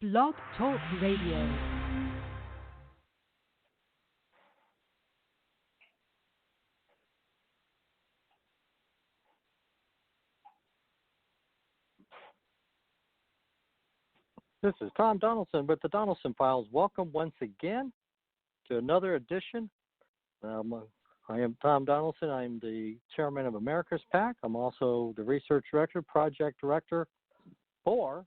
Blog Talk Radio. This is Tom Donelson with the Donelson Files. Welcome once again to another edition. I am Tom Donelson. I'm the chairman of America's PAC. I'm also the research director, project director for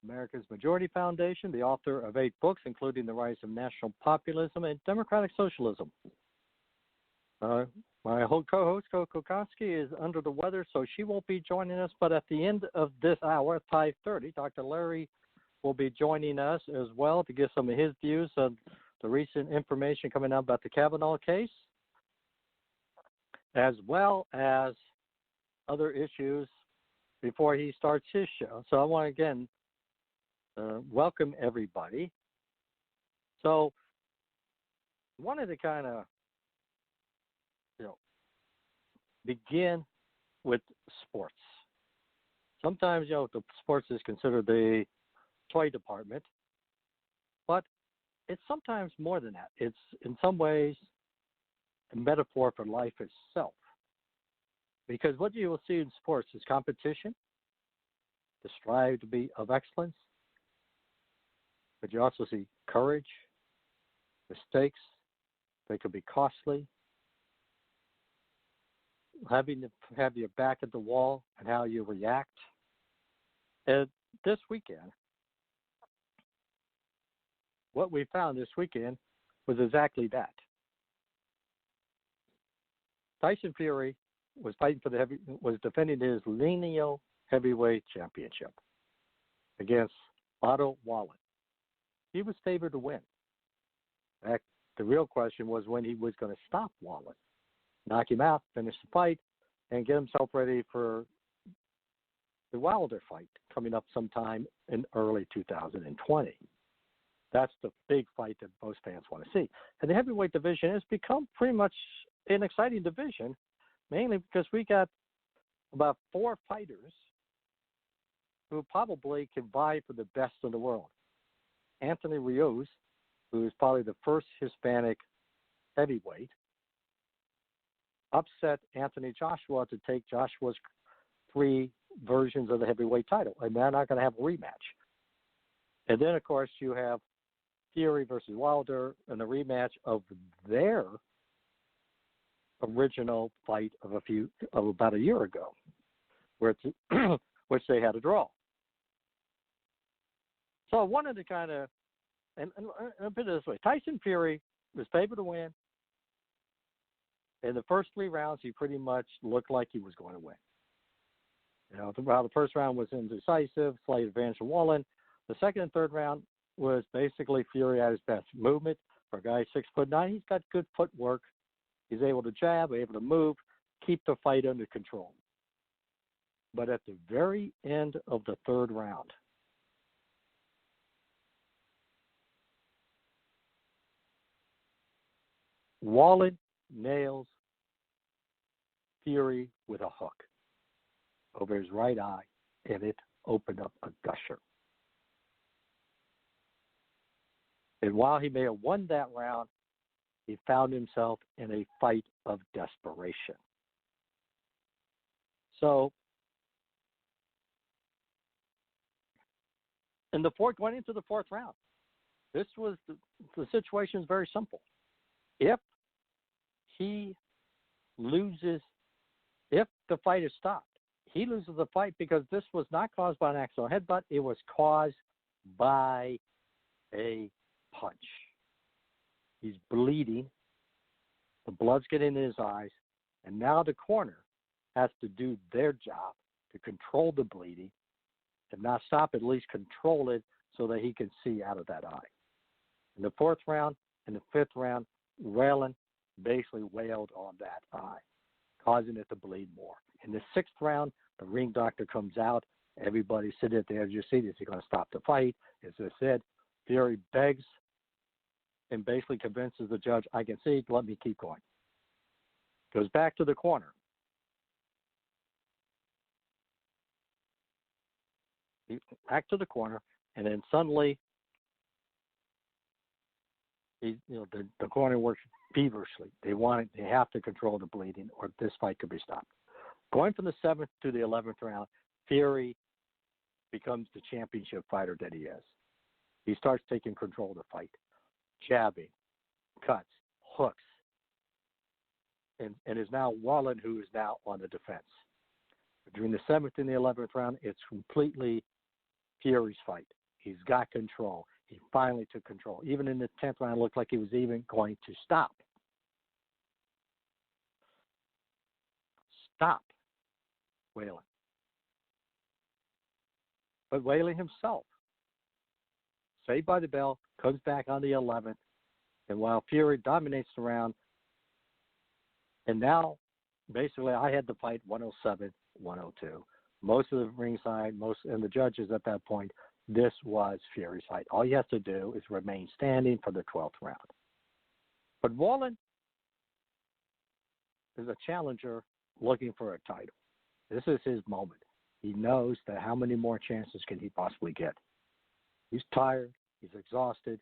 America's Majority Foundation, the author of 8 books, including The Rise of National Populism and Democratic Socialism. My whole co-host, Coco, Konski, is under the weather, so she won't be joining us. But at the end of this hour, at 5:30, Dr. Larry will be joining us as well to give some of his views on the recent information coming out about the Kavanaugh case, as well as other issues before he starts his show. So I want to, again, welcome everybody. So I wanted to kind of begin with sports. Sometimes, the sports is considered the toy department, but it's sometimes more than that. It's, in some ways, a metaphor for life itself. Because what you will see in sports is competition, the strive to be of excellence, but you also see courage, mistakes, they could be costly, having to have your back at the wall and how you react. And this weekend, what we found this weekend was exactly that. Tyson Fury was fighting for was defending his lineal heavyweight championship against Otto Wallen. He was favored to win. In fact, the real question was when he was going to stop Wallen, knock him out, finish the fight, and get himself ready for the Wilder fight coming up sometime in early 2020. That's the big fight that most fans want to see. And the heavyweight division has become pretty much an exciting division, mainly because we got about 4 fighters who probably can vie for the best in the world. Anthony Rios, who is probably the first Hispanic heavyweight, upset Anthony Joshua to take Joshua's 3 versions of the heavyweight title, and they're not going to have a rematch. And then, of course, you have Fury versus Wilder in the rematch of their original fight of about a year ago, which they had a draw. So I wanted to kind of, and put it this way: Tyson Fury was favored to win. In the first 3 rounds, he pretty much looked like he was going to win. The first round was indecisive, slight advantage for Wallen. The second and third round was basically Fury at his best. Movement for a guy 6'9", he's got good footwork. He's able to jab, able to move, keep the fight under control. But at the very end of the third round, Wallen nails Fury with a hook over his right eye, and it opened up a gusher. And while he may have won that round, he found himself in a fight of desperation. So, going into the 4th round, this was the situation is very simple. If he loses, if the fight is stopped, he loses the fight because this was not caused by an accidental headbutt. It was caused by a punch. He's bleeding. The blood's getting in his eyes. And now the corner has to do their job to control the bleeding and not stop, at least control it so that he can see out of that eye. In the 4th round and the 5th round, Wallen basically wailed on that eye, causing it to bleed more. In the 6th round, the ring doctor comes out. Everybody's sitting at the edge of your seat. Is he going to stop the fight? As I said, Fury begs and basically convinces the judge, I can see, let me keep going. Goes back to the corner. Back to the corner. And then suddenly, the corner works feverishly. They have to control the bleeding, or this fight could be stopped. Going from the 7th to the 11th round, Fury becomes the championship fighter that he is. He starts taking control of the fight, jabbing, cuts, hooks, and is now Wallen, who is now on the defense. Between the 7th and the 11th round, it's completely Fury's fight. He's got control. He finally took control. Even in the 10th round, it looked like he was even going to stop. Stop Whalen. But Whalen himself, saved by the bell, comes back on the 11th, and while Fury dominates the round, and now basically I had the fight 107, 102. Most of the ringside, and the judges at that point, this was Fury's fight. All you have to do is remain standing for the 12th round. But Wallen is a challenger looking for a title. This is his moment. He knows that how many more chances can he possibly get. He's tired, he's exhausted,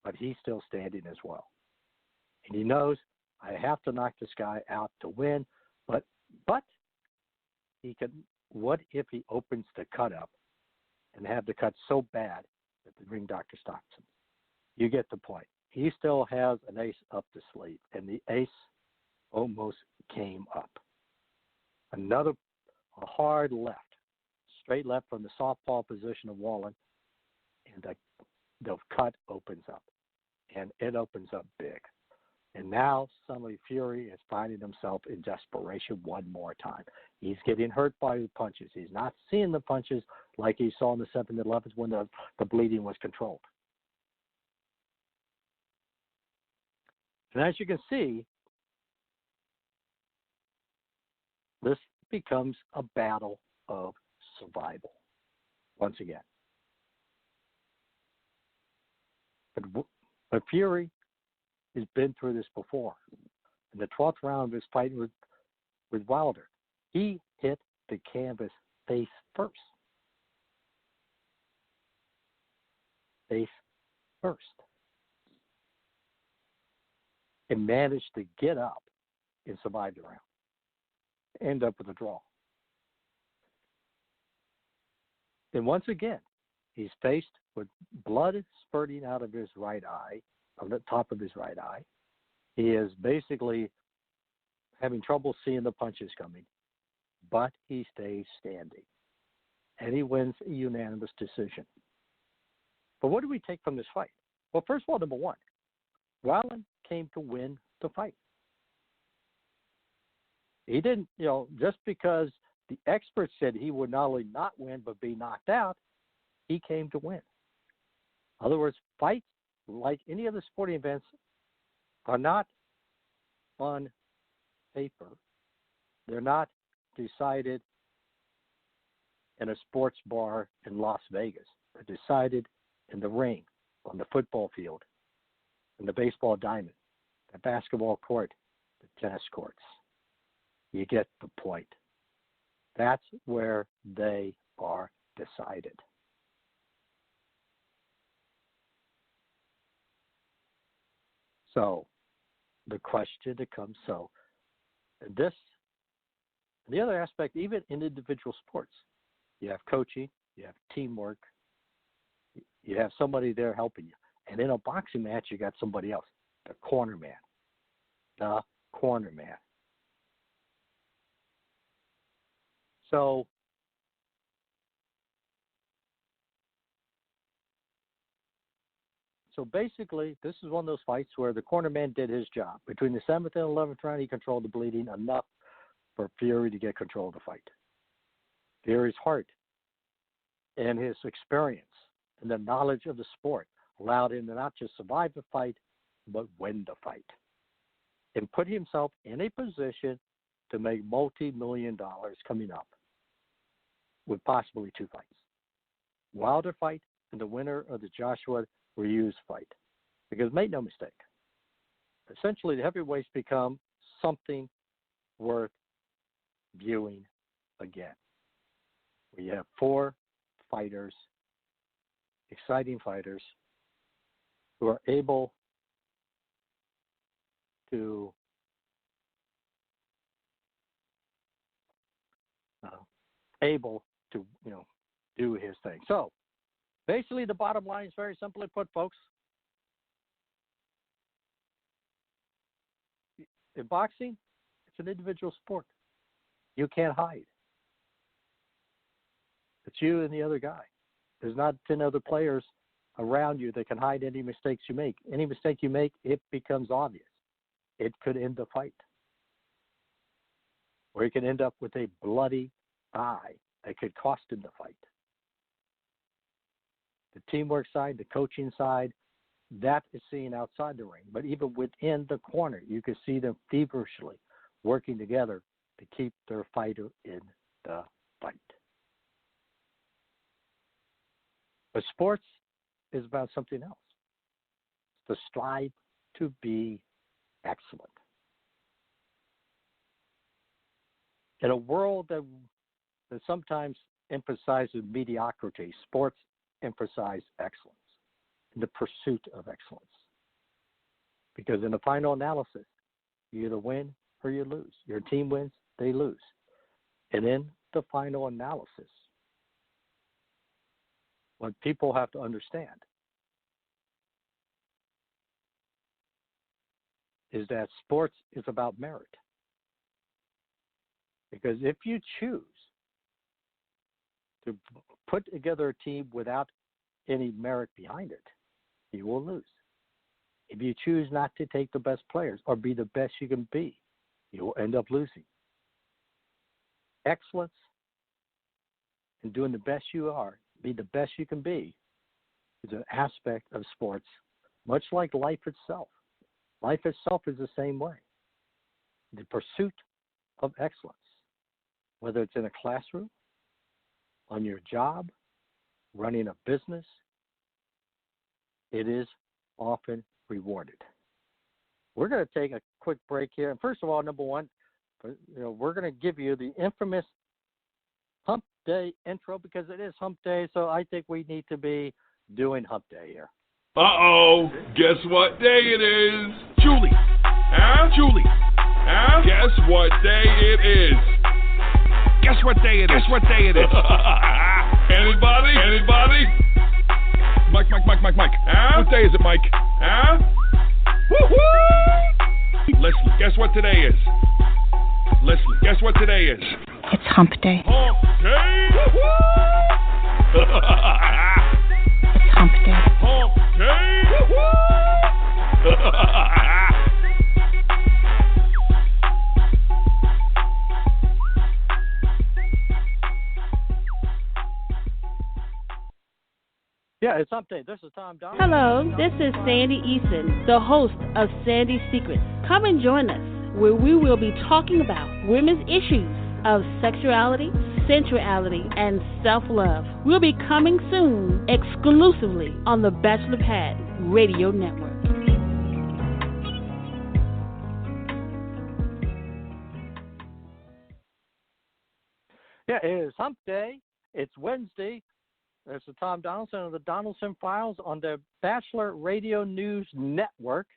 but he's still standing as well. And he knows, I have to knock this guy out to win, but he can. What if he opens the cut up and have the cut so bad that the ring doctor stops him? You get the point. He still has an ace up the sleeve, and the ace almost came up. A hard left, straight left from the southpaw position of Wallen, and the cut opens up, and it opens up big. And now suddenly Fury is finding himself in desperation one more time. He's getting hurt by the punches. He's not seeing the punches like he saw in the 7th and 11th when the bleeding was controlled. And as you can see, this becomes a battle of survival once again. But Fury has been through this before. In the 12th round of his fight with Wilder, he hit the canvas face first. Face first. And managed to get up and survive the round. End up with a draw. And once again, he's faced with blood spurting out of his right eye, on the top of his right eye. He is basically having trouble seeing the punches coming, but he stays standing. And he wins a unanimous decision. But what do we take from this fight? Well, first of all, number one, Wallen came to win the fight. He didn't, just because the experts said he would not only not win, but be knocked out, he came to win. In other words, fights, like any other sporting events, are not on paper. They're not decided in a sports bar in Las Vegas. They're decided in the ring, on the football field, in the baseball diamond, the basketball court, the tennis courts. You get the point. That's where they are decided. So the question that comes, the other aspect, even in individual sports, you have coaching, you have teamwork, you have somebody there helping you. And in a boxing match, you got somebody else, the corner man. The corner man. So basically, this is one of those fights where the corner man did his job. Between the 7th and 11th round, he controlled the bleeding enough for Fury to get control of the fight. Fury's heart and his experience and the knowledge of the sport allowed him to not just survive the fight, but win the fight. And put himself in a position to make multi-million dollars coming up with possibly 2 fights. Wilder fight and the winner of the Joshua Ruse fight. Because make no mistake, essentially the heavyweights become something worth viewing again. We have 4 fighters exciting fighters who are able to do his thing. So basically, the bottom line is very simply put, folks. In boxing, it's an individual sport. You can't hide. It's you and the other guy. There's not 10 other players around you that can hide any mistakes you make. Any mistake you make, it becomes obvious. It could end the fight. Or you can end up with a bloody eye that could cost him the fight. The teamwork side, the coaching side, that is seen outside the ring. But even within the corner, you can see them feverishly working together to keep their fighter in the fight. But sports is about something else. It's to strive to be excellent. In a world that sometimes emphasizes mediocrity, sports emphasize excellence, in the pursuit of excellence. Because in the final analysis, you either win or you lose. Your team wins, they lose. And in the final analysis, what people have to understand is that sports is about merit. Because if you choose to put together a team without any merit behind it, you will lose. If you choose not to take the best players or be the best you can be, you will end up losing. Excellence and doing the best you are, be the best you can be, is an aspect of sports, much like life itself. Life itself is the same way. The pursuit of excellence, whether it's in a classroom, on your job, running a business, it is often rewarded. We're going to take a quick break here. And first of all, number one, we're going to give you the infamous Hump Day intro because it is Hump Day, so I think we need to be doing Hump Day here. Uh-oh, guess what day it is? Julie. Huh? Julie. Huh? Guess what day it is? Guess what day it is? Guess what day it is? Anybody? Anybody? Mike. Huh? What day is it, Mike? Huh? Woo-hoo! Leslie, guess what today is? Leslie, guess what today is? It's Hump Day. Hump Day! Woo-hoo! It's Hump Day. Hump Day! Woo-hoo! Yeah, it's Hump Day. This is Tom Donelson. Hello, this is Sandy Eason, the host of Sandy's Secrets. Come and join us, where we will be talking about women's issues of sexuality, sensuality, and self-love. We'll be coming soon, exclusively on the Bachelor Pad Radio Network. Yeah, it is Hump Day. It's Wednesday. There's the Tom Donelson of the Donelson Files on the Bachelor Radio News Network.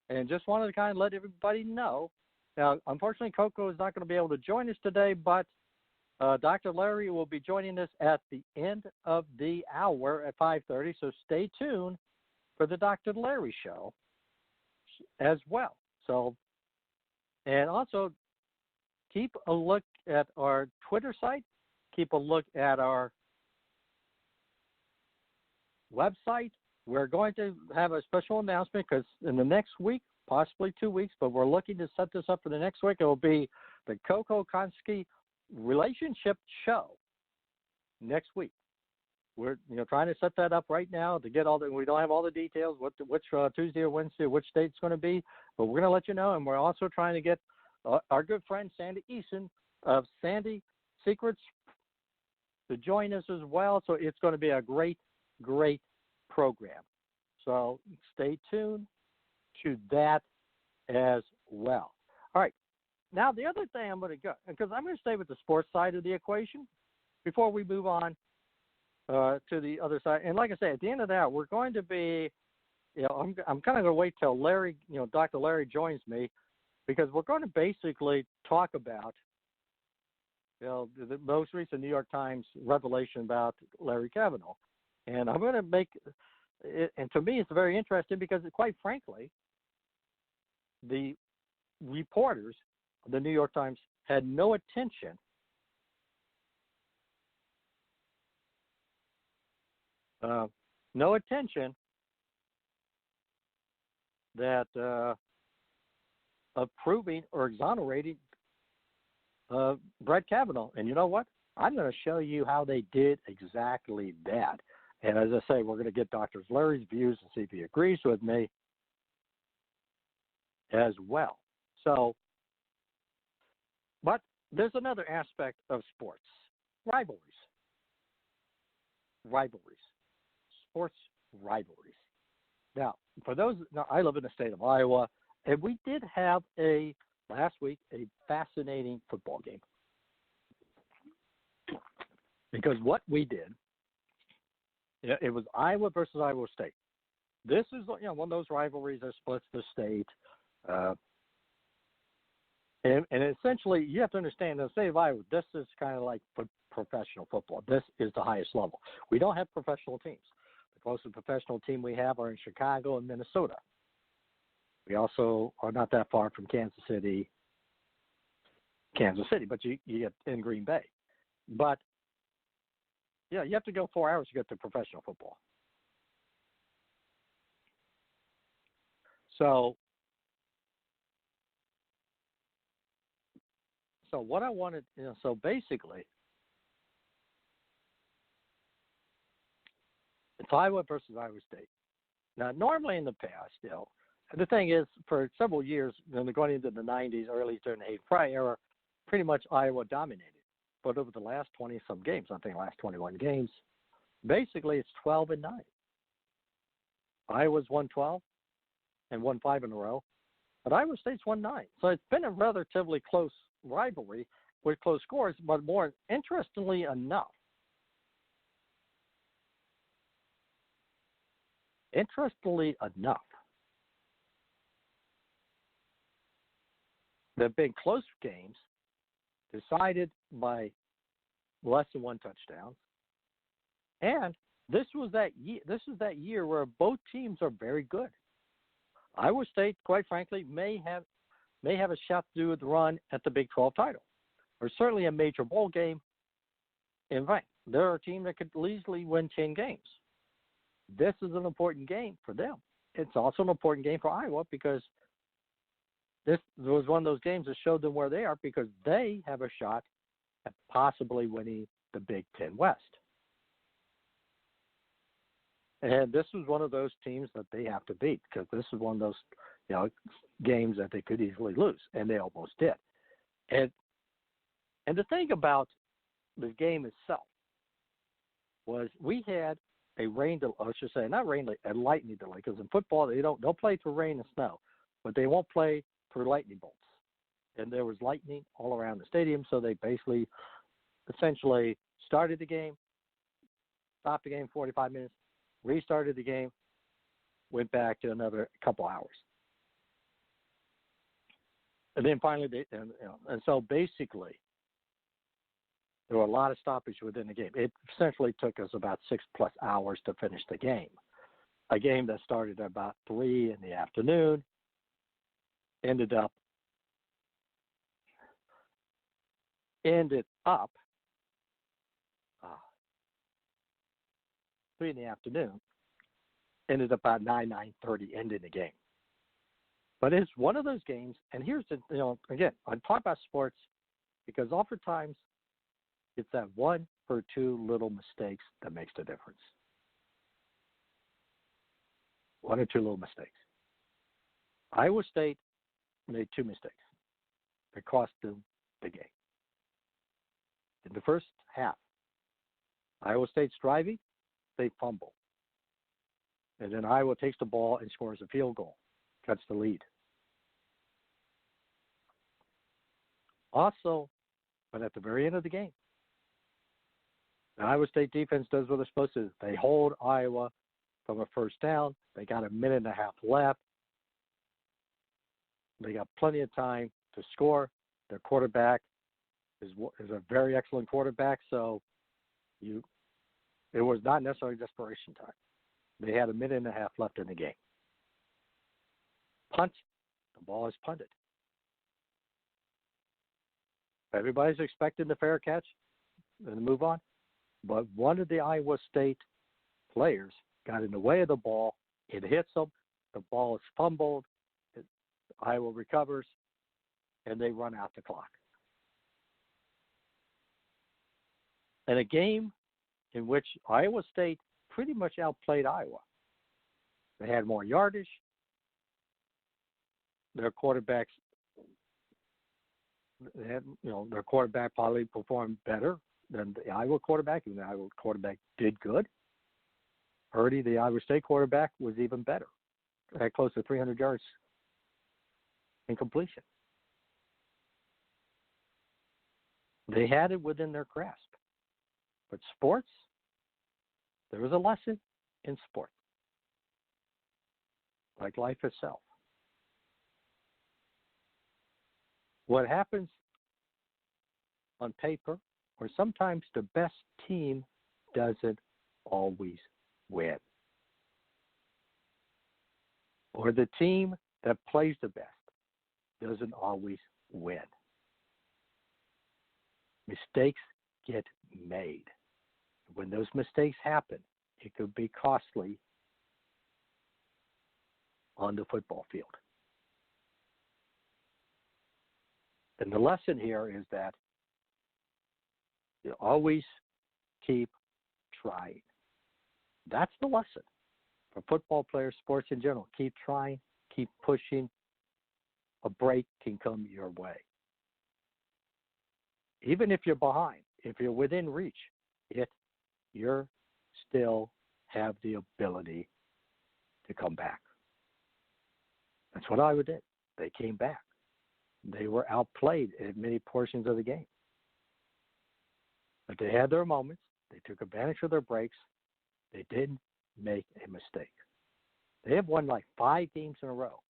And just wanted to kind of let everybody know. Now, unfortunately, Coco is not going to be able to join us today, but Dr. Larry will be joining us at the end of the hour at 5:30. So stay tuned for the Dr. Larry show as well. So, and also keep a look at our Twitter site. Keep a look at our website. We're going to have a special announcement because in the next week, possibly 2 weeks, but we're looking to set this up for the next week. It will be the Coco Konski relationship show next week. We're trying to set that up right now to get all the. We don't have all the details, which Tuesday or Wednesday, which date it's going to be, but we're going to let you know. And we're also trying to get our good friend Sandy Eason of Sandy Secrets to join us as well. So it's going to be a great program. So stay tuned to that as well. All right. Now, the other thing I'm going to go, because I'm going to stay with the sports side of the equation before we move on to the other side. And like I say, at the end of that, we're going to be, I'm kind of going to wait till Larry, Dr. Larry joins me, because we're going to basically talk about, the most recent New York Times revelation about Larry Kavanaugh. And I'm going to make it, and to me it's very interesting because, quite frankly, the reporters of the New York Times had no attention that of proving or exonerating Brett Kavanaugh. And you know what? I'm going to show you how they did exactly that. And as I say, we're going to get Dr. Larry's views and see if he agrees with me as well. So, but there's another aspect of sports: rivalries. Sports rivalries. Now, I live in the state of Iowa, and we did have last week a fascinating football game. Because what we did, it was Iowa versus Iowa State. This is one of those rivalries that splits the state. And essentially, you have to understand, in the state of Iowa, this is kind of like professional football. This is the highest level. We don't have professional teams. The closest professional team we have are in Chicago and Minnesota. We also are not that far from Kansas City, but you get in Green Bay. But, you have to go 4 hours to get to professional football. So what I wanted, so basically, it's Iowa versus Iowa State. Now, normally in the past, the thing is, for several years, going into the 90s, early during the Fry era, pretty much Iowa dominated. But over the last 20-some games, I think last 21 games, basically it's 12-9. Iowa's won 12 and won 5 in a row, but Iowa State's won 9. So it's been a relatively close rivalry with close scores, but more interestingly enough, there have been close games decided by less than one touchdown. And this was that year where both teams are very good. Iowa State, quite frankly, may have a shot to do with the run at the Big 12 title, or certainly a major bowl game. In fact, they're a team that could easily win 10 games. This is an important game for them. It's also an important game for Iowa because this was one of those games that showed them where they are, because they have a shot at possibly winning the Big Ten West. And this was one of those teams that they have to beat, because this is one of those games that they could easily lose, and they almost did. And the thing about the game itself was we had a lightning delay, because in football they'll play through rain and snow, but they won't play for lightning bolts. And there was lightning all around the stadium, so they essentially started the game, stopped the game 45 minutes, restarted the game, went back to another couple hours. And then finally, and so basically, there were a lot of stoppage within the game. It essentially took us about 6+ hours to finish the game. A game that started at about 3 in the afternoon, ended up 3 in the afternoon, ended up about 9:30, ending the game. But it's one of those games, and here's again, I talk about sports because oftentimes it's that one or two little mistakes that makes the difference. One or two little mistakes. Iowa State made 2 mistakes that cost them the game. In the first half, Iowa State's driving, they fumble. And then Iowa takes the ball and scores a field goal, cuts the lead. Also, but at the very end of the game, The Iowa State defense does what they're supposed to do. They hold Iowa from a first down. They got a minute and a half left. They got plenty of time to score. Their quarterback is a very excellent quarterback, so it was not necessarily desperation time. They had a minute and a half left in the game. Punt. The ball is punted. Everybody's expecting the fair catch and move on. But one of the Iowa State players got in the way of the ball. It hits them. The ball is fumbled. Iowa recovers, and they run out the clock. In a game in which Iowa State pretty much outplayed Iowa. They had more yardage. Their quarterbacks, their quarterback probably performed better than the Iowa quarterback. Even the Iowa quarterback did good. Purdy, the Iowa State quarterback, was even better. Had close to 300 yards in completion. They had it within their grasp. But sports, there was a lesson in sports, like life itself. What happens on paper, or sometimes the best team doesn't always win. Or the team that plays the best doesn't always win. Mistakes get made. When those mistakes happen, it could be costly on the football field. And the lesson here is that you always keep trying. That's the lesson for football players, sports in general. Keep trying, keep pushing. A break can come your way. Even if you're behind, if you're within reach, you still have the ability to come back. That's what Iowa did. They came back. They were outplayed in many portions of the game. But they had their moments. They took advantage of their breaks. They didn't make a mistake. They have won like 5 games in a row.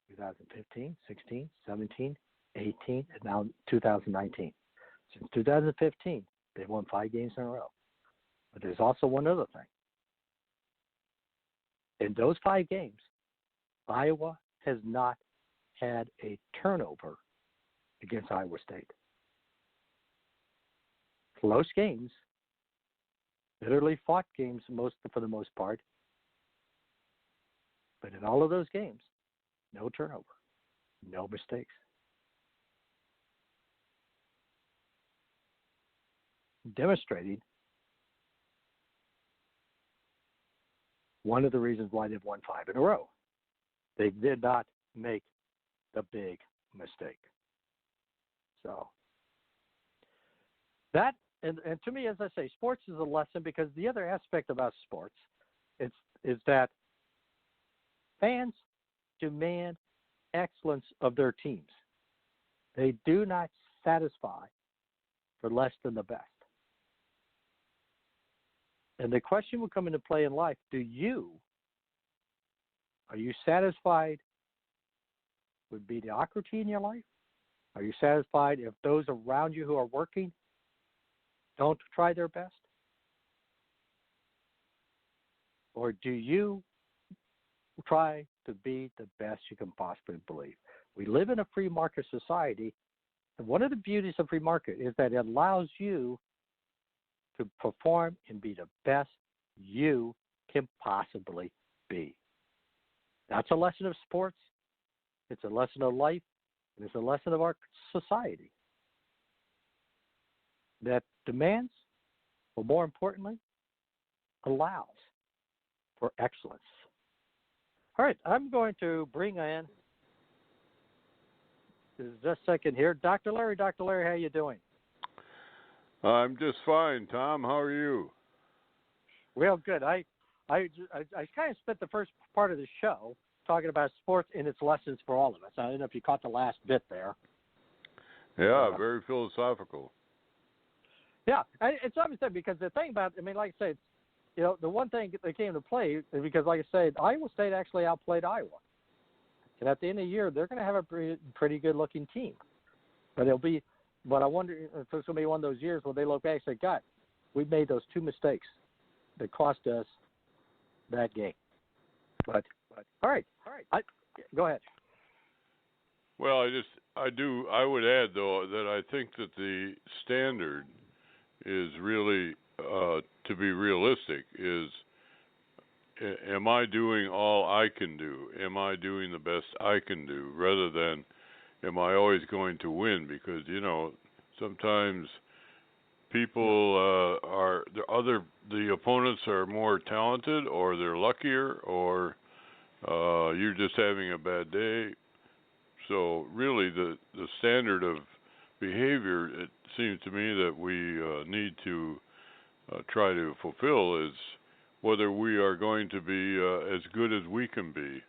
2015, 16, 17, 18, and now 2019. Since 2015, they've won 5 games in a row. But there's also one other thing. In those 5 games, Iowa has not had a turnover against Iowa State. Close games, literally fought games for the most part. But in all of those games, no turnover, no mistakes. Demonstrating one of the reasons why they've won 5 in a row. They did not make the big mistake. So that, and to me, as I say, sports is a lesson, because the other aspect about sports is that fans demand excellence of their teams. They do not satisfy for less than the best. And the question will come into play in life: are you satisfied with mediocrity in your life? Are you satisfied if those around you who are working don't try their best? Or do you try to be the best you can possibly believe? We live in a free market society, and one of the beauties of free market is that it allows you to perform and be the best you can possibly be. That's a lesson of sports. It's a lesson of life. And it's a lesson of our society that demands, but more importantly, allows for excellence. All right, I'm going to bring in, just a second here, Dr. Larry. Dr. Larry, how you doing? I'm just fine, Tom. How are you? Well, good. I kind of spent the first part of the show talking about sports and its lessons for all of us. I don't know if you caught the last bit there. Yeah, very philosophical. Yeah, it's obviously because the thing about, I mean, like I said, the one thing that came to play is because, like I said, Iowa State actually outplayed Iowa. And at the end of the year, they're going to have a pretty good-looking team. But I wonder if it's going to be one of those years where they look back and say, God, we made those two mistakes that cost us that game. But all right. Go ahead. Well, I would add, though, that I think that the standard is really, to be realistic, is am I doing all I can do? Am I doing the best I can do, rather than am I always going to win? Because, sometimes people the opponents are more talented, or they're luckier, or you're just having a bad day. So really the standard of behavior, it seems to me, that we need to try to fulfill is whether we are going to be as good as we can be.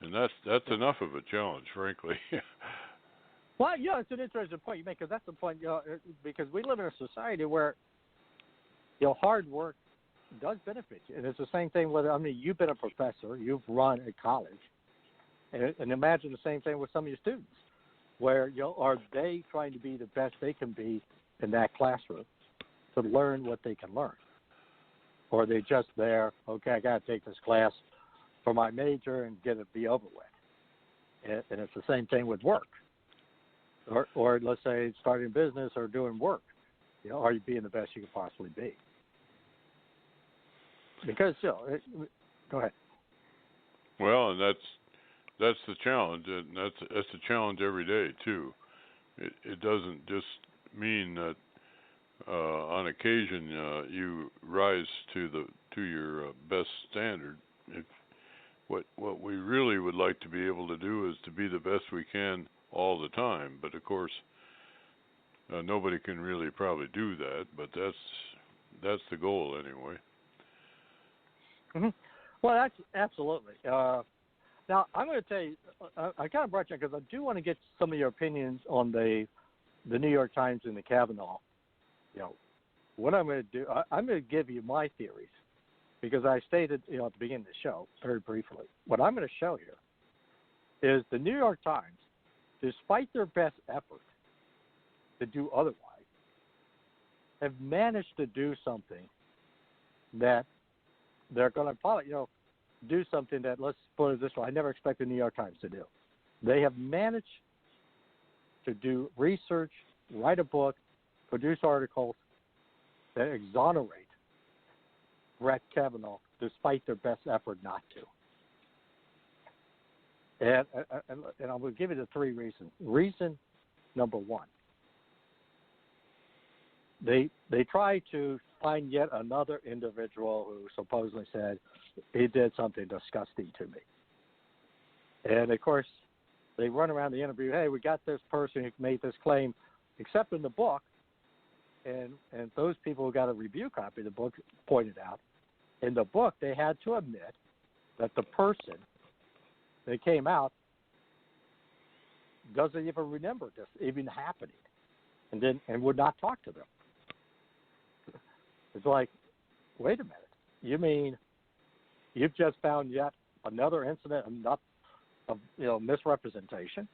And that's enough of a challenge, frankly. Well, it's an interesting point you make, because that's the point, because we live in a society where, hard work does benefit you. And it's the same thing you've been a professor, you've run a college, and imagine the same thing with some of your students, where, are they trying to be the best they can be in that classroom to learn what they can learn? Or are they just there, okay, I got to take this class for my major and get it be over with? And it's the same thing with work. Or let's say starting a business or doing work. Are you being the best you can possibly be? Because, go ahead. Well, and that's the challenge, and that's the challenge every day too. It doesn't just mean that on occasion you rise to your best standard. What we really would like to be able to do is to be the best we can all the time. But of course, nobody can really probably do that. But that's the goal anyway. Mm-hmm. Well, that's absolutely. Now, I'm going to tell you, I kind of brought you because I do want to get some of your opinions on the New York Times and the Kavanaugh. What I'm going to do, I'm going to give you my theories, because I stated, at the beginning of the show, very briefly. What I'm going to show here is the New York Times, despite their best effort to do otherwise, have managed to do something that they're going to probably, do something that, let's put it this way, I never expected the New York Times to do. They have managed to do research, write a book, produce articles that exonerate Brett Kavanaugh despite their best effort not to. And I'm going to give you the three reasons. Reason number one, they try to find yet another individual who supposedly said he did something disgusting to me. And, of course, they run around the interview, hey, we got this person who made this claim, except in the book, and those people who got a review copy of the book pointed out, in the book they had to admit that the person that came out doesn't even remember this even happening, and would not talk to them. It's like, wait a minute, you mean you've just found yet another incident of misrepresentation?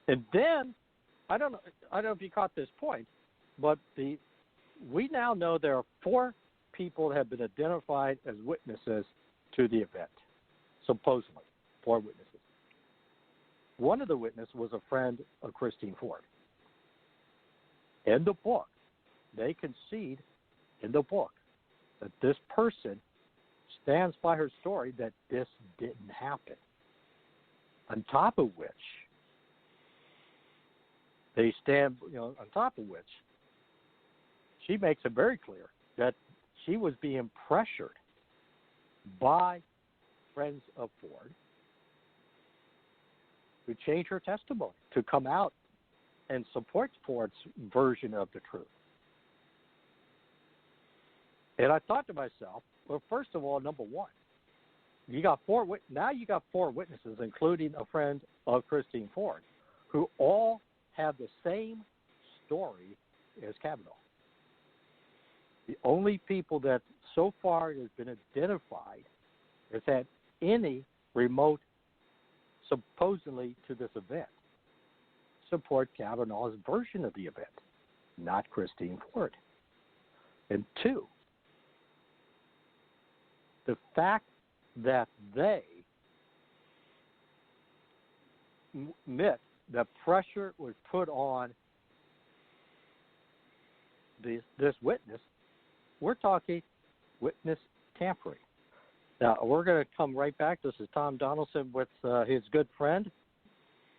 And then I don't know if you caught this point, but we now know there are 4 people that have been identified as witnesses to the event, supposedly 4 witnesses. One of the witnesses was a friend of Christine Ford. In the book, they concede in the book that this person stands by her story that this didn't happen. On top of which, she makes it very clear that she was being pressured by friends of Ford to change her testimony, to come out and support Ford's version of the truth. And I thought to myself, well, first of all, number one, you got 4 witnesses, including a friend of Christine Ford, who all have the same story as Kavanaugh. The only people that so far has been identified as had any remote, supposedly, to this event support Kavanaugh's version of the event, not Christine Ford. And two, the fact that they admit that pressure was put on this witness, we're talking witness tampering. Now, we're going to come right back. This is Tom Donelson with his good friend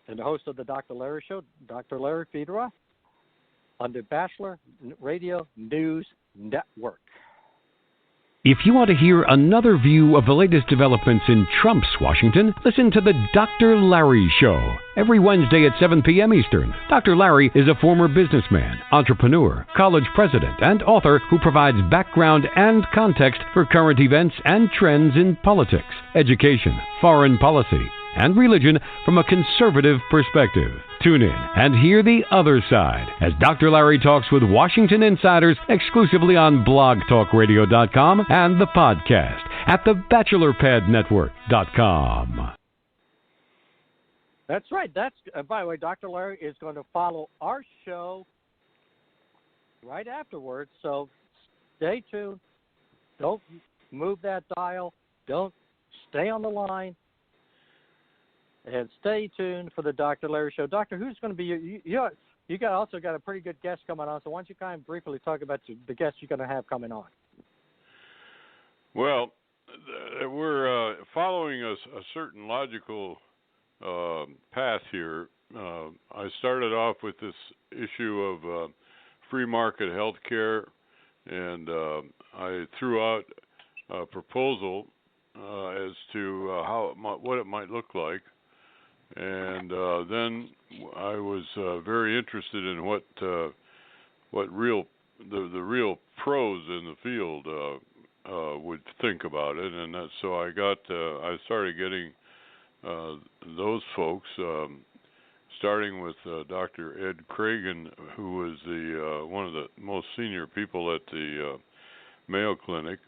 and the host of the Dr. Larry Show, Dr. Larry Fedora, on the Bachelor Radio News Network. If you want to hear another view of the latest developments in Trump's Washington, listen to the Dr. Larry Show. Every Wednesday at 7 p.m. Eastern. Dr. Larry is a former businessman, entrepreneur, college president, and author who provides background and context for current events and trends in politics, education, foreign policy, and religion from a conservative perspective. Tune in and hear the other side as Dr. Larry talks with Washington insiders exclusively on blogtalkradio.com and the podcast at thebachelorpadnetwork.com. That's right. That's by the way, Dr. Larry is going to follow our show right afterwards, so stay tuned. Don't move that dial. Don't stay on the line. And stay tuned for the Dr. Larry Show. Doctor, who's going to be you also got a pretty good guest coming on, so why don't you kind of briefly talk about the guests you're going to have coming on? Well, we're following a certain logical path here. I started off with this issue of free market health care, and I threw out a proposal as to what it might look like. And then I was very interested in what the real pros in the field would think about it, and so I started getting those folks, starting with Dr. Ed Cragen, who was one of the most senior people at the Mayo Clinic.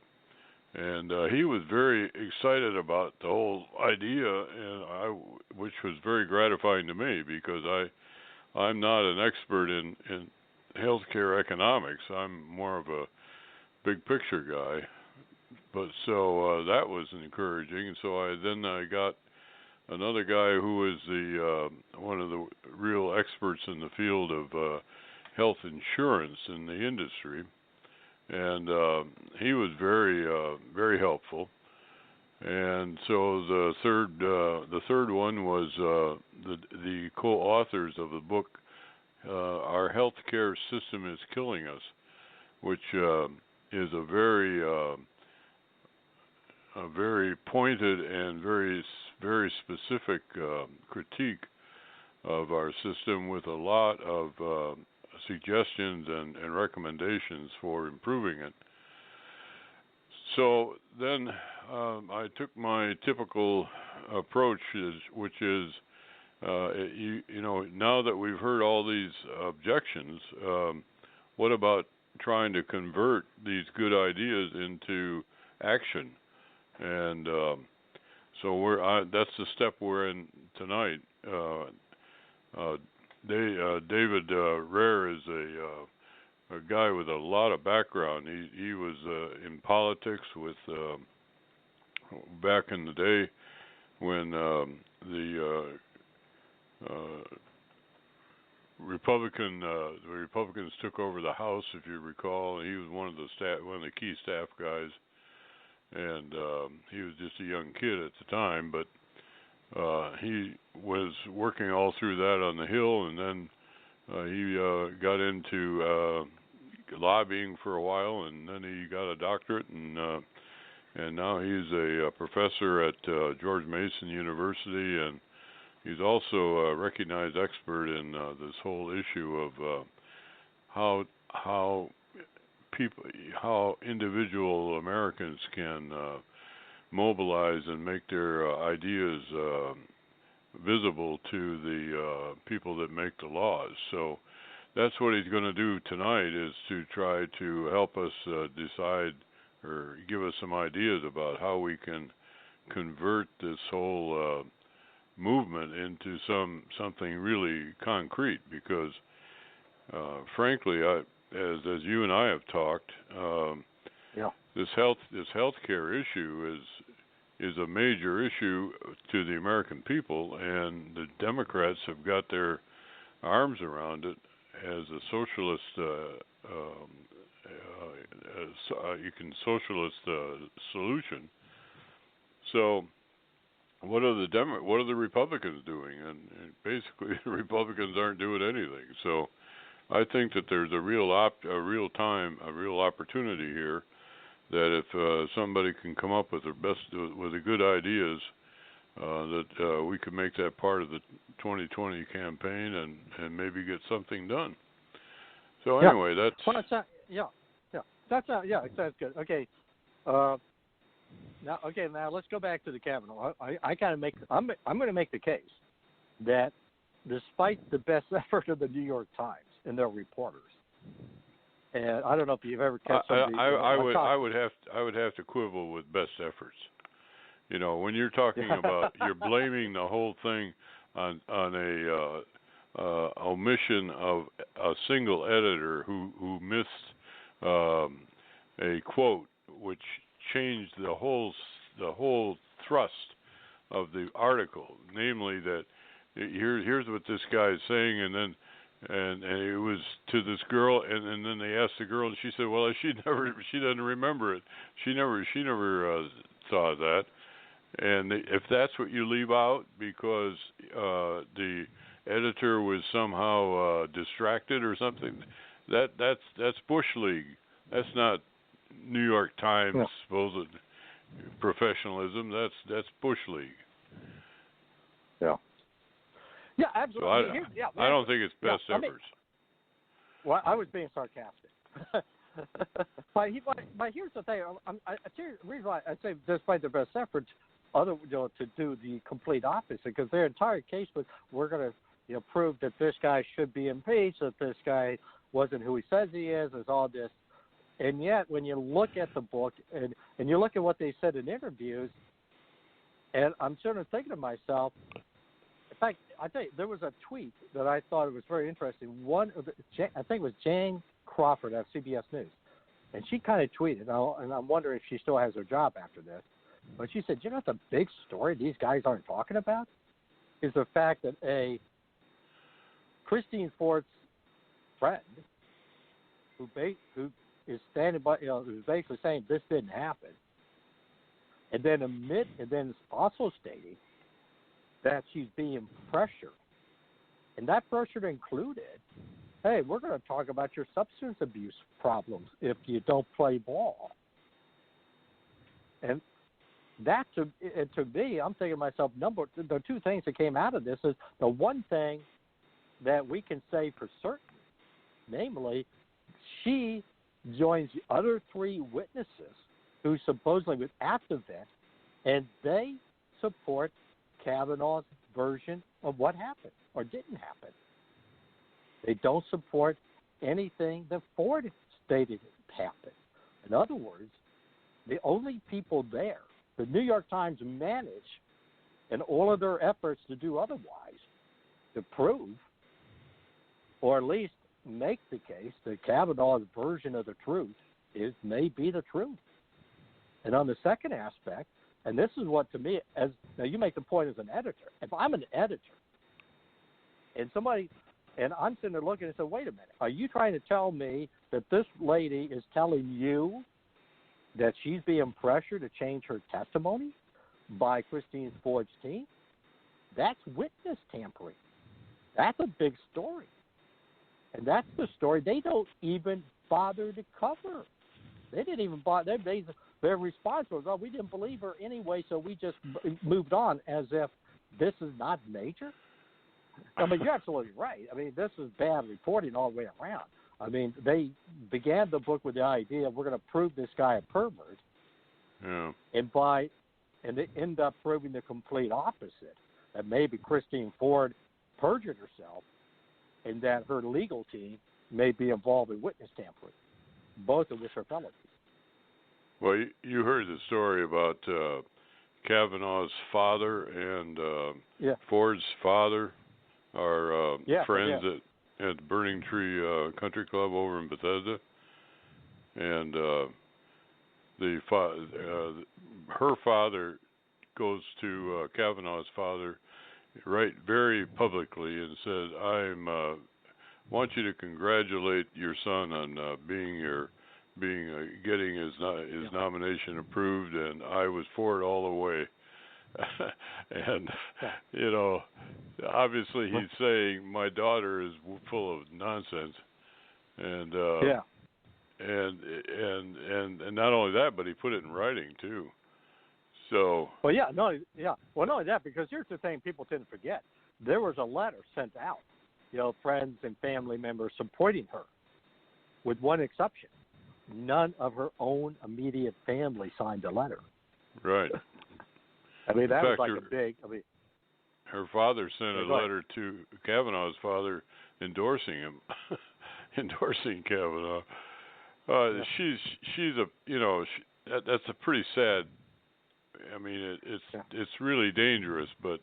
And he was very excited about the whole idea, and which was very gratifying to me because I'm not an expert in healthcare economics. I'm more of a big picture guy. But so that was encouraging. And so I got another guy who is one of the real experts in the field of health insurance in the industry. And he was very, very helpful. And so the third one was the co-authors of the book, "Our Healthcare System is Killing Us," which is a very pointed and very, very specific critique of our system with a lot of suggestions and recommendations for improving it. So then I took my typical approach, which is, now that we've heard all these objections, what about trying to convert these good ideas into action? And so that's the step we're in tonight. David Rare is a guy with a lot of background. He was in politics with back in the day when the Republicans took over the House, if you recall. He was one of the key staff guys, and he was just a young kid at the time, but he was working all through that on the Hill, and then he got into lobbying for a while, and then he got a doctorate, and now he's a professor at George Mason University, and he's also a recognized expert in this whole issue of how individual Americans can mobilize and make their ideas visible to the people that make the laws. So that's what he's going to do tonight, is to try to help us decide or give us some ideas about how we can convert this whole movement into something really concrete. Because, frankly, as you and I have talked, this healthcare issue is a major issue to the American people, and the Democrats have got their arms around it as a socialist, socialist solution. So, what are the Republicans doing? And basically, the Republicans aren't doing anything. So, I think that there's a real opportunity here, that if somebody can come up with the good ideas, that we could make that part of the 2020 campaign and maybe get something done. So anyway, that's that's good. Okay, now let's go back to the Kavanaugh. I'm going to make the case that despite the best effort of the New York Times and their reporters, and I don't know if you've ever catch somebody. I would have to quibble with best efforts. You know, when you're talking about, you're blaming the whole thing on a omission of a single editor who missed a quote which changed the whole thrust of the article. Namely, that here's what this guy is saying, and it was to this girl, and then they asked the girl, and she said, well, she doesn't remember it. She never saw that. And if that's what you leave out because the editor was somehow distracted or something, that's Bush League. That's not New York Times supposed professionalism. That's Bush League. Yeah. Yeah, absolutely. So I don't think it's best efforts. Well, I was being sarcastic. but here's the thing. The reason why I say despite their best efforts, to do the complete opposite, because their entire case was, we're going to prove that this guy should be impeached, that this guy wasn't who he says he is all this. And yet, when you look at the book and you look at what they said in interviews, and I'm sort of thinking to myself, in fact, I think there was a tweet that I thought was very interesting. I think it was Jane Crawford of CBS News, and she kind of tweeted, and I'm wondering if she still has her job after this, but she said, what the big story these guys aren't talking about is the fact that Christine Ford's friend, who is standing by, who's basically saying this didn't happen, and then also stating that she's being pressured, and that pressure included, hey, we're going to talk about your substance abuse problems if you don't play ball. And that to me, I'm thinking to myself, the two things that came out of this is the one thing that we can say for certain, namely, she joins the other three witnesses who supposedly was at the event, and they support Kavanaugh's version of what happened or didn't happen. They don't support anything that Ford stated happened. In other words, the only people there, the New York Times managed, in all of their efforts to do otherwise, to prove, or at least make the case that Kavanaugh's version of the truth may be the truth. And on the second aspect, and this is what to me, now you make the point as an editor. If I'm an editor, and I'm sitting there looking and saying, wait a minute, are you trying to tell me that this lady is telling you that she's being pressured to change her testimony by Christine Ford's team? That's witness tampering. That's a big story. And that's the story they don't even bother to cover. They didn't even bother. Their response was, we didn't believe her anyway, so we just moved on, as if this is not major. I mean, you're absolutely right. I mean, this is bad reporting all the way around. I mean, they began the book with the idea, we're going to prove this guy a pervert. Yeah. And they end up proving the complete opposite, that maybe Christine Ford perjured herself and that her legal team may be involved in witness tampering, both of which are felonies. Well, you heard the story about Kavanaugh's father and Ford's father are friends at Burning Tree Country Club over in Bethesda, and her father goes to Kavanaugh's father, right, very publicly, and says, "I want you to congratulate your son on getting his nomination approved, and I was for it all the way." And obviously he's saying my daughter is full of nonsense, and and not only that, but he put it in writing too. So not only that, because here's the thing people tend to forget: there was a letter sent out, friends and family members supporting her, with one exception. None of her own immediate family signed the letter. Right. I mean, that was like her father sent a letter to Kavanaugh's father endorsing him, endorsing Kavanaugh. She's a that's a pretty sad. I mean, it's really dangerous, but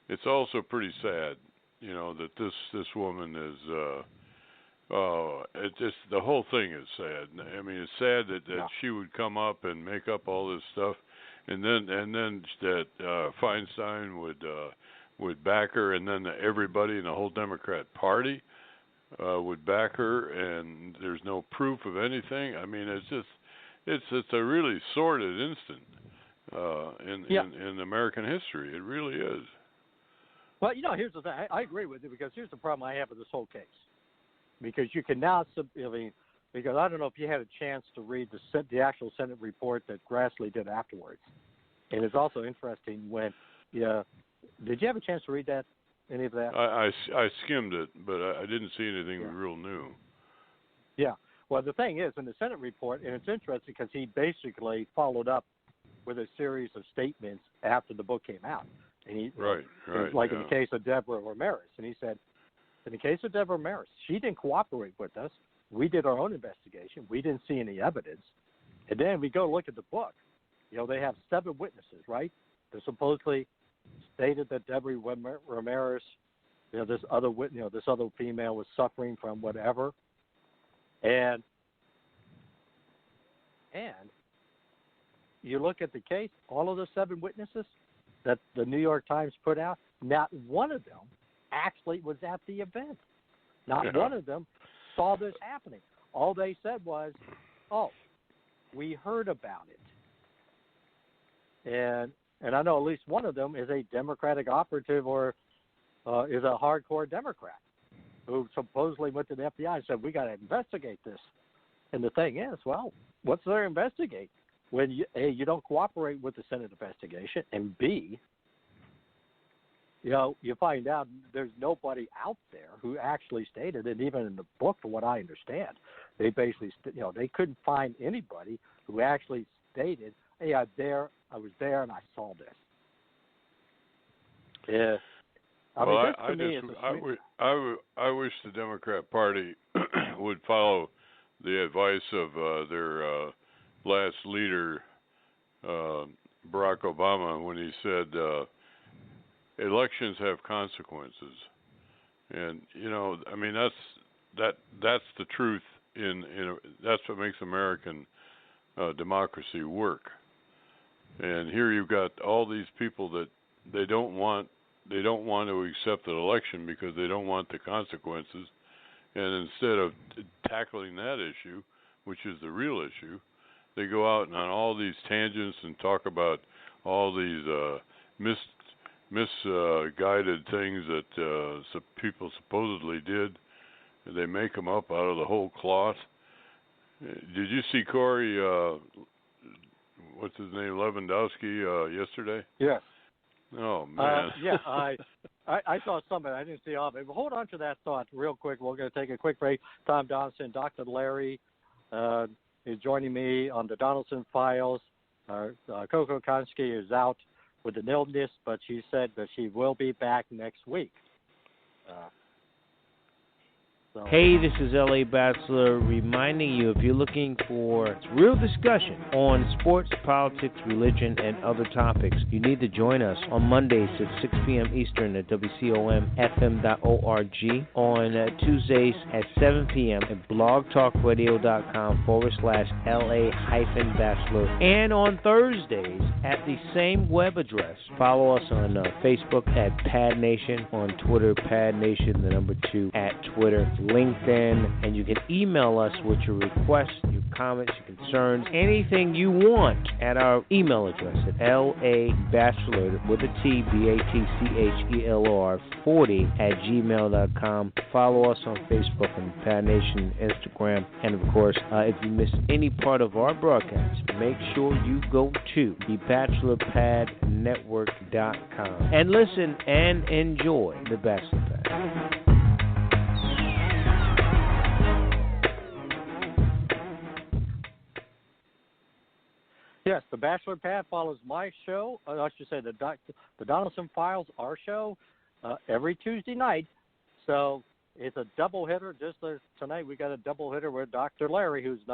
it's also pretty sad, that this woman is. It just, the whole thing is sad. I mean, it's sad that she would come up and make up all this stuff, and then that Feinstein would back her, and then everybody in the whole Democrat Party would back her, and there's no proof of anything. I mean, it's a really sordid instant in American history. It really is. Well, here's the thing. I agree with you, because here's the problem I have with this whole case. Because you can now, because I don't know if you had a chance to read the actual Senate report that Grassley did afterwards. And it's also interesting did you have a chance to read that, any of that? I skimmed it, but I didn't see anything real new. Yeah. Well, the thing is, in the Senate report, and it's interesting because he basically followed up with a series of statements after the book came out. And he, like in the case of Deborah Ramirez, and he said, in the case of Deborah Ramirez, she didn't cooperate with us. We did our own investigation. We didn't see any evidence. And then we go look at the book. They have 7 witnesses, right? They supposedly stated that Deborah Ramirez, this other female was suffering from whatever. And you look at the case, all of the 7 witnesses that the New York Times put out, not one of them actually was at the event. Not one of them saw this happening. All they said was, we heard about it. And I know at least one of them is a Democratic operative or is a hardcore Democrat who supposedly went to the FBI and said, we got to investigate this. And the thing is, well, what's there to investigate? When you don't cooperate with the Senate investigation, and B, you find out there's nobody out there who actually stated, and even in the book, from what I understand, they basically, they couldn't find anybody who actually stated, hey, I was there and I saw this. Yeah. I wish the Democrat Party would follow the advice of their last leader, Barack Obama, when he said, elections have consequences, and I mean that's the truth. That's what makes American democracy work. And here you've got all these people that they don't want to accept an election because they don't want the consequences. And instead of tackling that issue, which is the real issue, they go out and on all these tangents and talk about all these misguided things that people supposedly did. They make them up out of the whole cloth. Did you see Corey, what's his name, Lewandowski, yesterday? Yes. Oh, man. I saw some of it. I didn't see all of it. But hold on to that thought real quick. We're going to take a quick break. Tom Donelson, Dr. Larry is joining me on the Donelson Files. Coco Konski is out with an illness, but she said that she will be back next week. So. Hey, this is L.A. Bachelor reminding you, if you're looking for real discussion on sports, politics, religion, and other topics, you need to join us on Mondays at 6 p.m. Eastern at WCOMFM.org, on Tuesdays at 7 p.m. at blogtalkradio.com/LA-Bachelor, and on Thursdays at the same web address. Follow us on Facebook at Pad Nation, on Twitter, Pad Nation, the number 2, at Twitter, LinkedIn, and you can email us with your requests, your comments, your concerns, anything you want at our email address at LABachelor with a T, BATCHELOR 40@gmail.com. Follow us on Facebook and Pad Nation, Instagram, and of course, if you missed any part of our broadcast, make sure you go to thebachelorpadnetwork.com and listen and enjoy the Bachelor Pad. Yes, the Bachelor Pad follows my show. I should say the Donelson Files, our show, every Tuesday night. So it's a double hitter. Just as tonight, we got a double hitter with Dr. Larry, who's